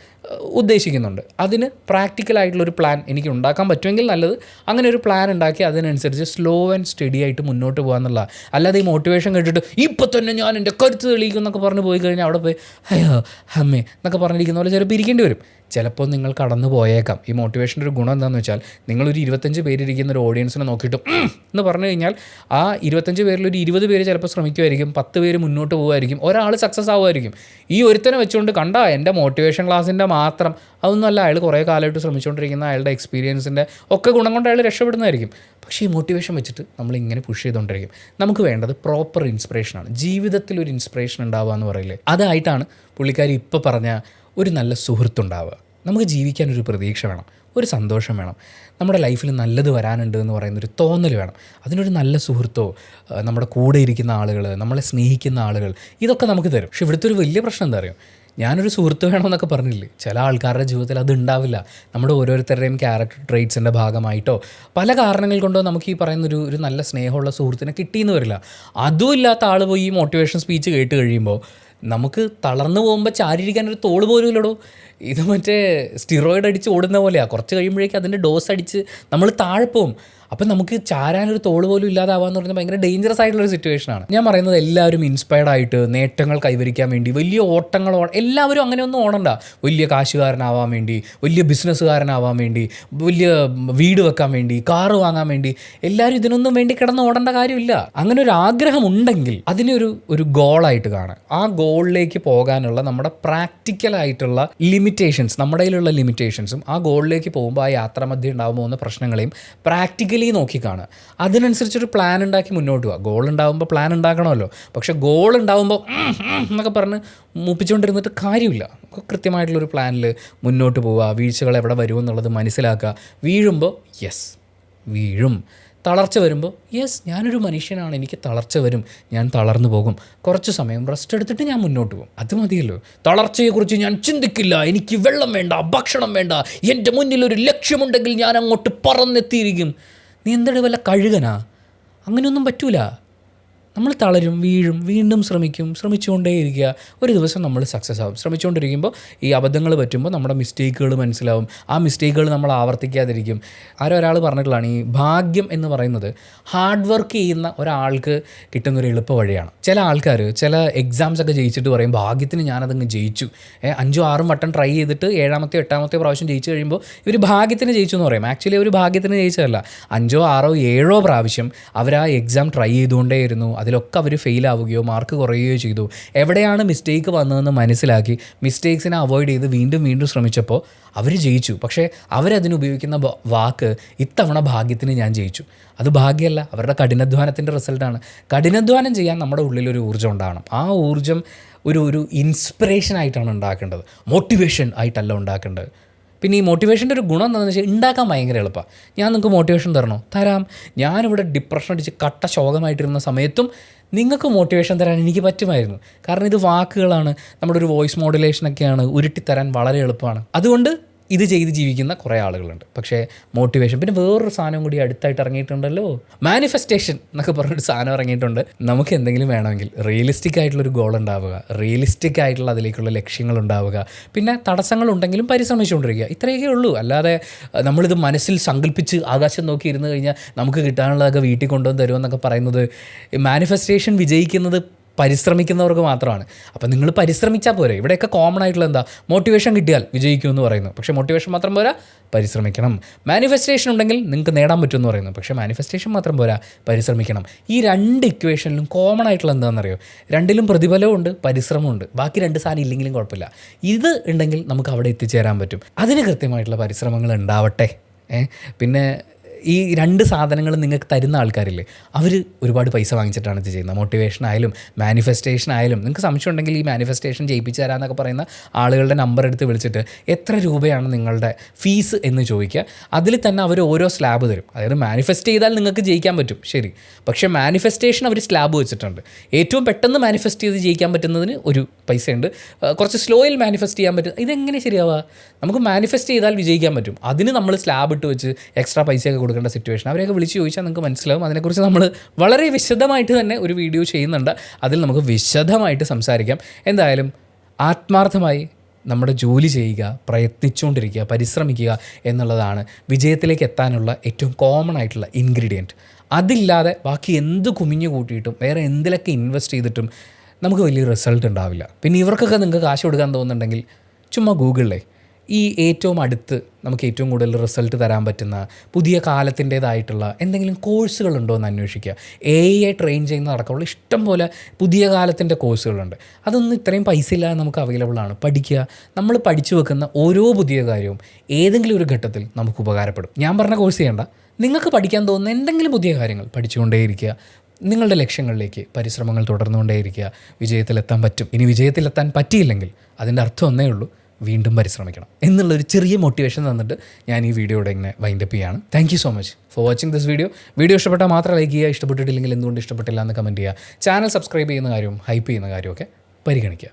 ഉദ്ദേശിക്കുന്നുണ്ട്, അതിന് പ്രാക്ടിക്കലായിട്ടുള്ളൊരു പ്ലാൻ എനിക്ക് ഉണ്ടാക്കാൻ പറ്റുമെങ്കിൽ നല്ലത്. അങ്ങനെ ഒരു പ്ലാൻ ഉണ്ടാക്കി അതിനനുസരിച്ച് സ്ലോ ആൻഡ് സ്റ്റഡി ആയിട്ട് മുന്നോട്ട് പോകാമെന്നുള്ള. അല്ലാതെ ഈ മോട്ടിവേഷൻ കേട്ടിട്ട് ഇപ്പോൾ തന്നെ ഞാൻ എൻ്റെ കരുത്ത് തെളിയിക്കും എന്നൊക്കെ പറഞ്ഞ് പോയി കഴിഞ്ഞാൽ അവിടെ പോയി അയ്യോ അമ്മേ എന്നൊക്കെ പറഞ്ഞിരിക്കുന്ന പോലെ ചിലപ്പോൾ ഇരിക്കേണ്ടി വരും. ചിലപ്പോൾ നിങ്ങൾ കടന്നു പോയേക്കാം. ഈ മോട്ടിവേഷൻ്റെ ഒരു ഗുണം എന്താണെന്ന് വെച്ചാൽ നിങ്ങളൊരു 25 പേരിരിക്കുന്ന ഒരു ഓഡിയൻസിനെ നോക്കിയിട്ട് എന്ന് പറഞ്ഞു കഴിഞ്ഞാൽ ആ 25 പേരിൽ ഒരു 20 പേര് ചിലപ്പോൾ ശ്രമിക്കുമായിരിക്കും, 10 പേര് മുന്നോട്ട് പോകുമായിരിക്കും, ഒരാൾ സക്സസ് ആവുമായിരിക്കും. ഈ ഒരുത്തനെ വെച്ചുകൊണ്ട് കണ്ട എൻ്റെ മോട്ടിവേഷൻ ക്ലാസ്സിൻ്റെ മാത്രം അതൊന്നുമല്ല, അയാൾ കുറേ കാലമായിട്ട് ശ്രമിച്ചുകൊണ്ടിരിക്കുന്ന അയാളുടെ എക്സ്പീരിയൻസിൻ്റെ ഒക്കെ ഗുണം കൊണ്ട് അയാൾ രക്ഷപ്പെടുന്നതായിരിക്കും. പക്ഷേ ഈ മോട്ടിവേഷൻ വെച്ചിട്ട് നമ്മളിങ്ങനെ പുഷ് ചെയ്തുകൊണ്ടിരിക്കും. നമുക്ക് വേണ്ടത് പ്രോപ്പർ ഇൻസ്പിറേഷനാണ്. ജീവിതത്തിൽ ഒരു ഇൻസ്പിറേഷൻ ഉണ്ടാവുക എന്ന് പറയില്ലേ, അതായിട്ടാണ് പുള്ളിക്കാരി ഇപ്പോൾ പറഞ്ഞ ഒരു നല്ല സുഹൃത്തുണ്ടാവുക. നമുക്ക് ജീവിക്കാനൊരു പ്രതീക്ഷ വേണം, ഒരു സന്തോഷം വേണം, നമ്മുടെ ലൈഫിൽ നല്ലത് വരാനുണ്ട് എന്ന് പറയുന്നൊരു തോന്നൽ വേണം. അതിനൊരു നല്ല സുഹൃത്തോ നമ്മുടെ കൂടെ ഇരിക്കുന്ന ആളുകൾ, നമ്മളെ സ്നേഹിക്കുന്ന ആളുകൾ, ഇതൊക്കെ നമുക്ക് തരും. പക്ഷെ ഇവിടുത്തെ ഒരു വലിയ പ്രശ്നം എന്താ അറിയോ? ഞാനൊരു സുഹൃത്ത് വേണമെന്നൊക്കെ പറഞ്ഞില്ലേ, ചില ആൾക്കാരുടെ ജീവിതത്തിൽ അത് ഉണ്ടാവില്ല. നമ്മുടെ ഓരോരുത്തരുടെയും ക്യാരക്ടർ ട്രേറ്റ്സിൻ്റെ ഭാഗമായിട്ടോ പല കാരണങ്ങൾ കൊണ്ടോ നമുക്ക് ഈ പറയുന്നൊരു നല്ല സ്നേഹമുള്ള സുഹൃത്തിനെ കിട്ടിയെന്ന് വരില്ല. അതും ഇല്ലാത്ത ആൾ പോയി ഈ മോട്ടിവേഷൻ സ്പീച്ച് കേട്ട് കഴിയുമ്പോൾ നമുക്ക് തളർന്നു പോകുമ്പോൾ ചാരിയിരിക്കാനൊരു തോള് പോലും ഇല്ലടോ. ഇത് മറ്റേ സ്റ്റിറോയിഡ് അടിച്ച് ഓടുന്ന പോലെയാണ്. കുറച്ച് കഴിയുമ്പോഴേക്കും അതിൻ്റെ ഡോസ് അടിച്ച് നമ്മൾ താഴെ പോവും. അപ്പം നമുക്ക് ചാരാനൊരു തോള് പോലും ഇല്ലാതാവാന്ന് പറഞ്ഞാൽ ഭയങ്കര ഡേഞ്ചറസ് ആയിട്ടുള്ളൊരു സിറ്റുവേഷനാണ്. ഞാൻ പറയുന്നത് എല്ലാവരും ഇൻസ്പയർഡ് ആയിട്ട് നേട്ടങ്ങൾ കൈവരിക്കാൻ വേണ്ടി വലിയ ഓട്ടങ്ങൾ എല്ലാവരും അങ്ങനെയൊന്നും ഓടണ്ട. വലിയ കാശുകാരനാവാൻ വേണ്ടി, വലിയ ബിസിനസ്സുകാരനാവാൻ വേണ്ടി, വലിയ വീട് വെക്കാൻ വേണ്ടി, കാറ് വാങ്ങാൻ വേണ്ടി എല്ലാവരും ഇതിനൊന്നും വേണ്ടി കിടന്ന് ഓടേണ്ട കാര്യമില്ല. അങ്ങനെ ഒരു ആഗ്രഹം ഉണ്ടെങ്കിൽ അതിനൊരു ഗോളായിട്ട് കാണാം. ആ ഗോളിലേക്ക് പോകാനുള്ള നമ്മുടെ പ്രാക്ടിക്കലായിട്ടുള്ള ലിമിറ്റേഷൻസ്, നമ്മുടെ കയ്യിലുള്ള ലിമിറ്റേഷൻസും ആ ഗോളിലേക്ക് പോകുമ്പോൾ ആ യാത്രാമധ്യം ഉണ്ടാകാൻ പോകുന്ന പ്രശ്നങ്ങളെയും പ്രാക്ടിക്കലി നോക്കിക്കാണുക. അതിനനുസരിച്ചൊരു പ്ലാൻ ഉണ്ടാക്കി മുന്നോട്ട് പോവുക. ഗോൾ ഉണ്ടാകുമ്പോൾ പ്ലാൻ ഉണ്ടാക്കണമല്ലോ. പക്ഷേ ഗോൾ ഉണ്ടാകുമ്പോൾ എന്നൊക്കെ പറഞ്ഞ് മുപ്പിച്ചുകൊണ്ടിരുന്നിട്ട് കാര്യമില്ല. കൃത്യമായിട്ടുള്ളൊരു പ്ലാനിൽ മുന്നോട്ട് പോവുക, വീഴ്ചകൾ എവിടെ വരുമെന്നുള്ളത് മനസ്സിലാക്കുക. വീഴുമ്പോൾ യെസ് വീഴും, തളർച്ച വരുമ്പോൾ യെസ് ഞാനൊരു മനുഷ്യനാണ്, എനിക്ക് തളർച്ച വരും, ഞാൻ തളർന്നു പോകും, കുറച്ച് സമയം റെസ്റ്റ് എടുത്തിട്ട് ഞാൻ മുന്നോട്ട് പോകും, അത് മതിയല്ലോ. തളർച്ചയെക്കുറിച്ച് ഞാൻ ചിന്തിക്കില്ല, എനിക്ക് വെള്ളം വേണ്ട, ഭക്ഷണം വേണ്ട, എൻ്റെ മുന്നിലൊരു ലക്ഷ്യമുണ്ടെങ്കിൽ ഞാൻ അങ്ങോട്ട് പറന്നെത്തിയിരിക്കും. നീ എന്താണ് വല്ല കഴുകനാ? അങ്ങനെയൊന്നും പറ്റൂല. നമ്മൾ തളരും, വീഴും, വീണ്ടും ശ്രമിച്ചുകൊണ്ടേയിരിക്കുക. ഒരു ദിവസം നമ്മൾ സക്സസ് ആവും. ശ്രമിച്ചുകൊണ്ടിരിക്കുമ്പോൾ ഈ അബദ്ധങ്ങൾ പറ്റുമ്പോൾ നമ്മുടെ മിസ്റ്റേക്കുകൾ മനസ്സിലാവും. ആ മിസ്റ്റേക്കുകൾ നമ്മൾ ആവർത്തിക്കാതിരിക്കും. ഒരാൾ പറഞ്ഞിട്ടുള്ളതാണ്, ഈ ഭാഗ്യം എന്ന് പറയുന്നത് ഹാർഡ് വർക്ക് ചെയ്യുന്ന ഒരാൾക്ക് കിട്ടുന്നൊരു എളുപ്പ വഴിയാണ്. ചില ആൾക്കാർ ചില എക്സാംസ് ഒക്കെ ജയിച്ചിട്ട് പറയും ഭാഗ്യത്തിന് ഞാനതങ്ങ് ജയിച്ചു. 5-6 വട്ടം ട്രൈ ചെയ്തിട്ട് 7ാമത്തെ 8ാമത്തെ പ്രാവശ്യം ജയിച്ചു കഴിയുമ്പോൾ ഇവർ ഭാഗ്യത്തിന് ജയിച്ചു എന്ന് പറയും. ആക്ച്വലി അവർ ഭാഗ്യത്തിന് ജയിച്ചതല്ല. 5, 6, 7 പ്രാവശ്യം അവർ ആ എക്സാം ട്രൈ ചെയ്തുകൊണ്ടേയിരുന്നു. അതിലൊക്കെ അവർ ഫെയിൽ ആവുകയോ മാർക്ക് കുറയുകയോ ചെയ്തു. എവിടെയാണ് മിസ്റ്റേക്ക് വന്നതെന്ന് മനസ്സിലാക്കി മിസ്റ്റേക്സിനെ അവോയ്ഡ് ചെയ്ത് വീണ്ടും ശ്രമിച്ചപ്പോൾ അവർ ജയിച്ചു. പക്ഷേ അവരതിനുപയോഗിക്കുന്ന വാക്ക് ഇത്തവണ ഭാഗ്യത്തിന് ഞാൻ ജയിച്ചു. അത് ഭാഗ്യമല്ല, അവരുടെ കഠിനാധ്വാനത്തിൻ്റെ റിസൾട്ടാണ്. കഠിനാധ്വാനം ചെയ്യാൻ നമ്മുടെ ഉള്ളിലൊരു ഊർജ്ജം ഉണ്ടാകണം. ആ ഊർജ്ജം ഒരു ഇൻസ്പിറേഷൻ ആയിട്ടാണ് ഉണ്ടാക്കേണ്ടത്, മോട്ടിവേഷൻ ആയിട്ടല്ല ഉണ്ടാക്കേണ്ടത്. പിന്നെ ഈ മോട്ടിവേഷൻ്റെ ഒരു ഗുണം എന്താണെന്ന് വെച്ചാൽ ഉണ്ടാക്കാൻ ഭയങ്കര എളുപ്പമാണ്. ഞാൻ നിങ്ങൾക്ക് മോട്ടിവേഷൻ തരാം. ഞാനിവിടെ ഡിപ്രഷൻ അടിച്ച് കട്ട ശോകമായിട്ടിരുന്ന സമയത്തും നിങ്ങൾക്ക് മോട്ടിവേഷൻ തരാൻ എനിക്ക് പറ്റുമായിരുന്നു. കാരണം ഇത് വാക്കുകളാണ്, നമ്മുടെ ഒരു വോയിസ് മോഡുലേഷനൊക്കെയാണ്, ഉരുട്ടിത്തരാൻ വളരെ എളുപ്പമാണ്. അതുകൊണ്ട് ഇത് ചെയ്ത് ജീവിക്കുന്ന കുറേ ആളുകളുണ്ട്. പക്ഷേ മോട്ടിവേഷൻ, പിന്നെ വേറൊരു സാധനം കൂടി അടുത്തായിട്ട് ഇറങ്ങിയിട്ടുണ്ടല്ലോ, മാനിഫെസ്റ്റേഷൻ എന്നൊക്കെ പറഞ്ഞൊരു സാധനം ഇറങ്ങിയിട്ടുണ്ട്. നമുക്ക് എന്തെങ്കിലും വേണമെങ്കിൽ റിയലിസ്റ്റിക് ആയിട്ടുള്ളൊരു ഗോൾ ഉണ്ടാവുക, റിയലിസ്റ്റിക് ആയിട്ടുള്ള അതിലേക്കുള്ള ലക്ഷ്യങ്ങൾ ഉണ്ടാവുക, പിന്നെ തടസ്സങ്ങളുണ്ടെങ്കിലും പരിശ്രമിച്ചുകൊണ്ടിരിക്കുക. ഇത്രയൊക്കെ ഉള്ളൂ. അല്ലാതെ നമ്മളിത് മനസ്സിൽ സങ്കല്പിച്ച് ആകാശം നോക്കി ഇരുന്ന് കഴിഞ്ഞാൽ നമുക്ക് കിട്ടാനുള്ളതൊക്കെ വീട്ടിൽ കൊണ്ടുവന്ന് തരുമെന്നൊക്കെ പറയുന്നത്, മാനിഫെസ്റ്റേഷൻ വിജയിക്കുന്നത് പരിശ്രമിക്കുന്നവർക്ക് മാത്രമാണ്. അപ്പം നിങ്ങൾ പരിശ്രമിച്ചാൽ പോരെ. ഇവിടെയൊക്കെ കോമൺ ആയിട്ടുള്ള എന്താ, മോട്ടിവേഷൻ കിട്ടിയാൽ വിജയിക്കുമെന്ന് പറയുന്നു. പക്ഷേ മോട്ടിവേഷൻ മാത്രം പോരാ, പരിശ്രമിക്കണം. മാനിഫെസ്റ്റേഷൻ ഉണ്ടെങ്കിൽ നിങ്ങൾക്ക് നേടാൻ പറ്റുമെന്ന് പറയുന്നു. പക്ഷേ മാനിഫെസ്റ്റേഷൻ മാത്രം പോരാ, പരിശ്രമിക്കണം. ഈ 2 ഇക്വേഷനിലും കോമൺ ആയിട്ടുള്ള എന്താണെന്നറിയോ, രണ്ടിലും പ്രതിഫലമുണ്ട്, പരിശ്രമമുണ്ട്. ബാക്കി 2 സാധനം ഇല്ലെങ്കിലും കുഴപ്പമില്ല. ഇത് ഉണ്ടെങ്കിൽ നമുക്ക് അവിടെ എത്തിച്ചേരാൻ പറ്റും. അതിന് കൃത്യമായിട്ടുള്ള പരിശ്രമങ്ങൾ ഉണ്ടാവട്ടെ. പിന്നെ ഈ 2 സാധനങ്ങൾ നിങ്ങൾക്ക് തരുന്ന ആൾക്കാരില്ലേ, അവർ ഒരുപാട് പൈസ വാങ്ങിച്ചിട്ടാണ് ഇത് ചെയ്യുന്നത്. മോട്ടിവേഷൻ ആയാലും മാനിഫെസ്റ്റേഷൻ ആയാലും. നിങ്ങൾക്ക് സംശയം ഉണ്ടെങ്കിൽ ഈ മാനിഫെസ്റ്റേഷൻ ചെയ്യിപ്പിച്ച് തരാമെന്നൊക്കെ പറയുന്ന ആളുകളുടെ നമ്പർ എടുത്ത് വിളിച്ചിട്ട് എത്ര രൂപയാണ് നിങ്ങളുടെ ഫീസ് എന്ന് ചോദിക്കുക. അതിൽ തന്നെ അവർ ഓരോ സ്ലാബ് തരും. അതായത് മാനിഫെസ്റ്റ് ചെയ്താൽ നിങ്ങൾക്ക് ജയിക്കാൻ പറ്റും, ശരി. പക്ഷേ മാനിഫെസ്റ്റേഷൻ അവർ സ്ലാബ് വെച്ചിട്ടുണ്ട്. ഏറ്റവും പെട്ടെന്ന് മാനിഫെസ്റ്റ് ചെയ്ത് ജയിക്കാൻ പറ്റുന്നതിന് ഒരു പൈസയുണ്ട്, കുറച്ച് സ്ലോയിൽ മാനിഫെസ്റ്റ് ചെയ്യാൻ പറ്റും. ഇതെങ്ങനെ ശരിയാവുക? നമുക്ക് മാനിഫെസ്റ്റ് ചെയ്താൽ വിജയിക്കാൻ പറ്റും, അതിന് നമ്മൾ സ്ലാബ് ഇട്ട് വെച്ച് എക്സ്ട്രാ പൈസയൊക്കെ കൊടുക്കേണ്ട സിറ്റുവേഷൻ. അവരെയൊക്കെ വിളിച്ച് ചോദിച്ചാൽ നിങ്ങൾക്ക് മനസ്സിലാവും. അതിനെക്കുറിച്ച് നമ്മൾ വളരെ വിശദമായിട്ട് തന്നെ ഒരു വീഡിയോ ചെയ്യുന്നുണ്ട്. അതിൽ നമുക്ക് വിശദമായിട്ട് സംസാരിക്കാം. എന്തായാലും ആത്മാർത്ഥമായി നമ്മുടെ ജോലി ചെയ്യുക, പ്രയത്നിച്ചുകൊണ്ടിരിക്കുക, പരിശ്രമിക്കുക എന്നുള്ളതാണ് വിജയത്തിലേക്ക് എത്താനുള്ള ഏറ്റവും കോമൺ ആയിട്ടുള്ള ഇൻഗ്രീഡിയൻറ്റ്. അതില്ലാതെ ബാക്കി എന്ത് കുമിഞ്ഞു കൂട്ടിയിട്ടും വേറെ എന്തിലൊക്കെ ഇൻവെസ്റ്റ് ചെയ്തിട്ടും നമുക്ക് വലിയ റിസൾട്ട് ഉണ്ടാവില്ല. പിന്നെ ഇവർക്കൊക്കെ നിങ്ങൾക്ക് കാശ് കൊടുക്കാൻ തോന്നുന്നുണ്ടെങ്കിൽ ചുമ്മാ ഗൂഗിളിലെ ഈ ഏറ്റവും അടുത്ത് നമുക്ക് ഏറ്റവും കൂടുതൽ റിസൾട്ട് തരാൻ പറ്റുന്ന പുതിയ കാലത്തിൻ്റേതായിട്ടുള്ള എന്തെങ്കിലും കോഴ്സുകളുണ്ടോ എന്ന് അന്വേഷിക്കുക. AI ട്രെയിൻ ചെയ്യുന്ന അടക്കമുള്ള ഇഷ്ടം പോലെ പുതിയ കാലത്തിൻ്റെ കോഴ്സുകളുണ്ട്. അതൊന്നും ഇത്രയും പൈസ ഇല്ലാതെ നമുക്ക് അവൈലബിൾ ആണ്. പഠിക്കുക. നമ്മൾ പഠിച്ചു വെക്കുന്ന ഓരോ പുതിയ കാര്യവും ഏതെങ്കിലും ഒരു ഘട്ടത്തിൽ നമുക്ക് ഉപകാരപ്പെടും. ഞാൻ പറഞ്ഞ കോഴ്സ് ചെയ്യേണ്ട, നിങ്ങൾക്ക് പഠിക്കാൻ തോന്നുന്ന എന്തെങ്കിലും പുതിയ കാര്യങ്ങൾ പഠിച്ചുകൊണ്ടേയിരിക്കുക. നിങ്ങളുടെ ലക്ഷ്യങ്ങളിലേക്ക് പരിശ്രമങ്ങൾ തുടർന്നുകൊണ്ടേയിരിക്കുക. വിജയത്തിലെത്താൻ പറ്റും. ഇനി വിജയത്തിലെത്താൻ പറ്റിയില്ലെങ്കിൽ അതിൻ്റെ അർത്ഥം ഒന്നേ ഉള്ളൂ, വീണ്ടും പരിശ്രമിക്കണം എന്നുള്ളൊരു ചെറിയ മോട്ടിവേഷൻ തന്നിട്ട് ഞാൻ ഈ വീഡിയോയുടെ ഇങ്ങനെ വൈൻഡപ്പ് ചെയ്യാണ്. Thank you so much for watching this video. Video ഇഷ്ടപ്പെട്ടാൽ മാത്രം ലൈക്ക് ചെയ്യുക, ഇഷ്ടപ്പെട്ടിട്ടില്ലെങ്കിൽ എന്തുകൊണ്ട് ഇഷ്ടപ്പെട്ടില്ല എന്ന് കമൻറ്റ് ചെയ്യുക. ചാനൽ സബ്സ്ക്രൈബ് ചെയ്യുന്ന കാര്യവും ഹൈപ്പ് ചെയ്യുന്ന കാര്യമൊക്കെ പരിഗണിക്കുക.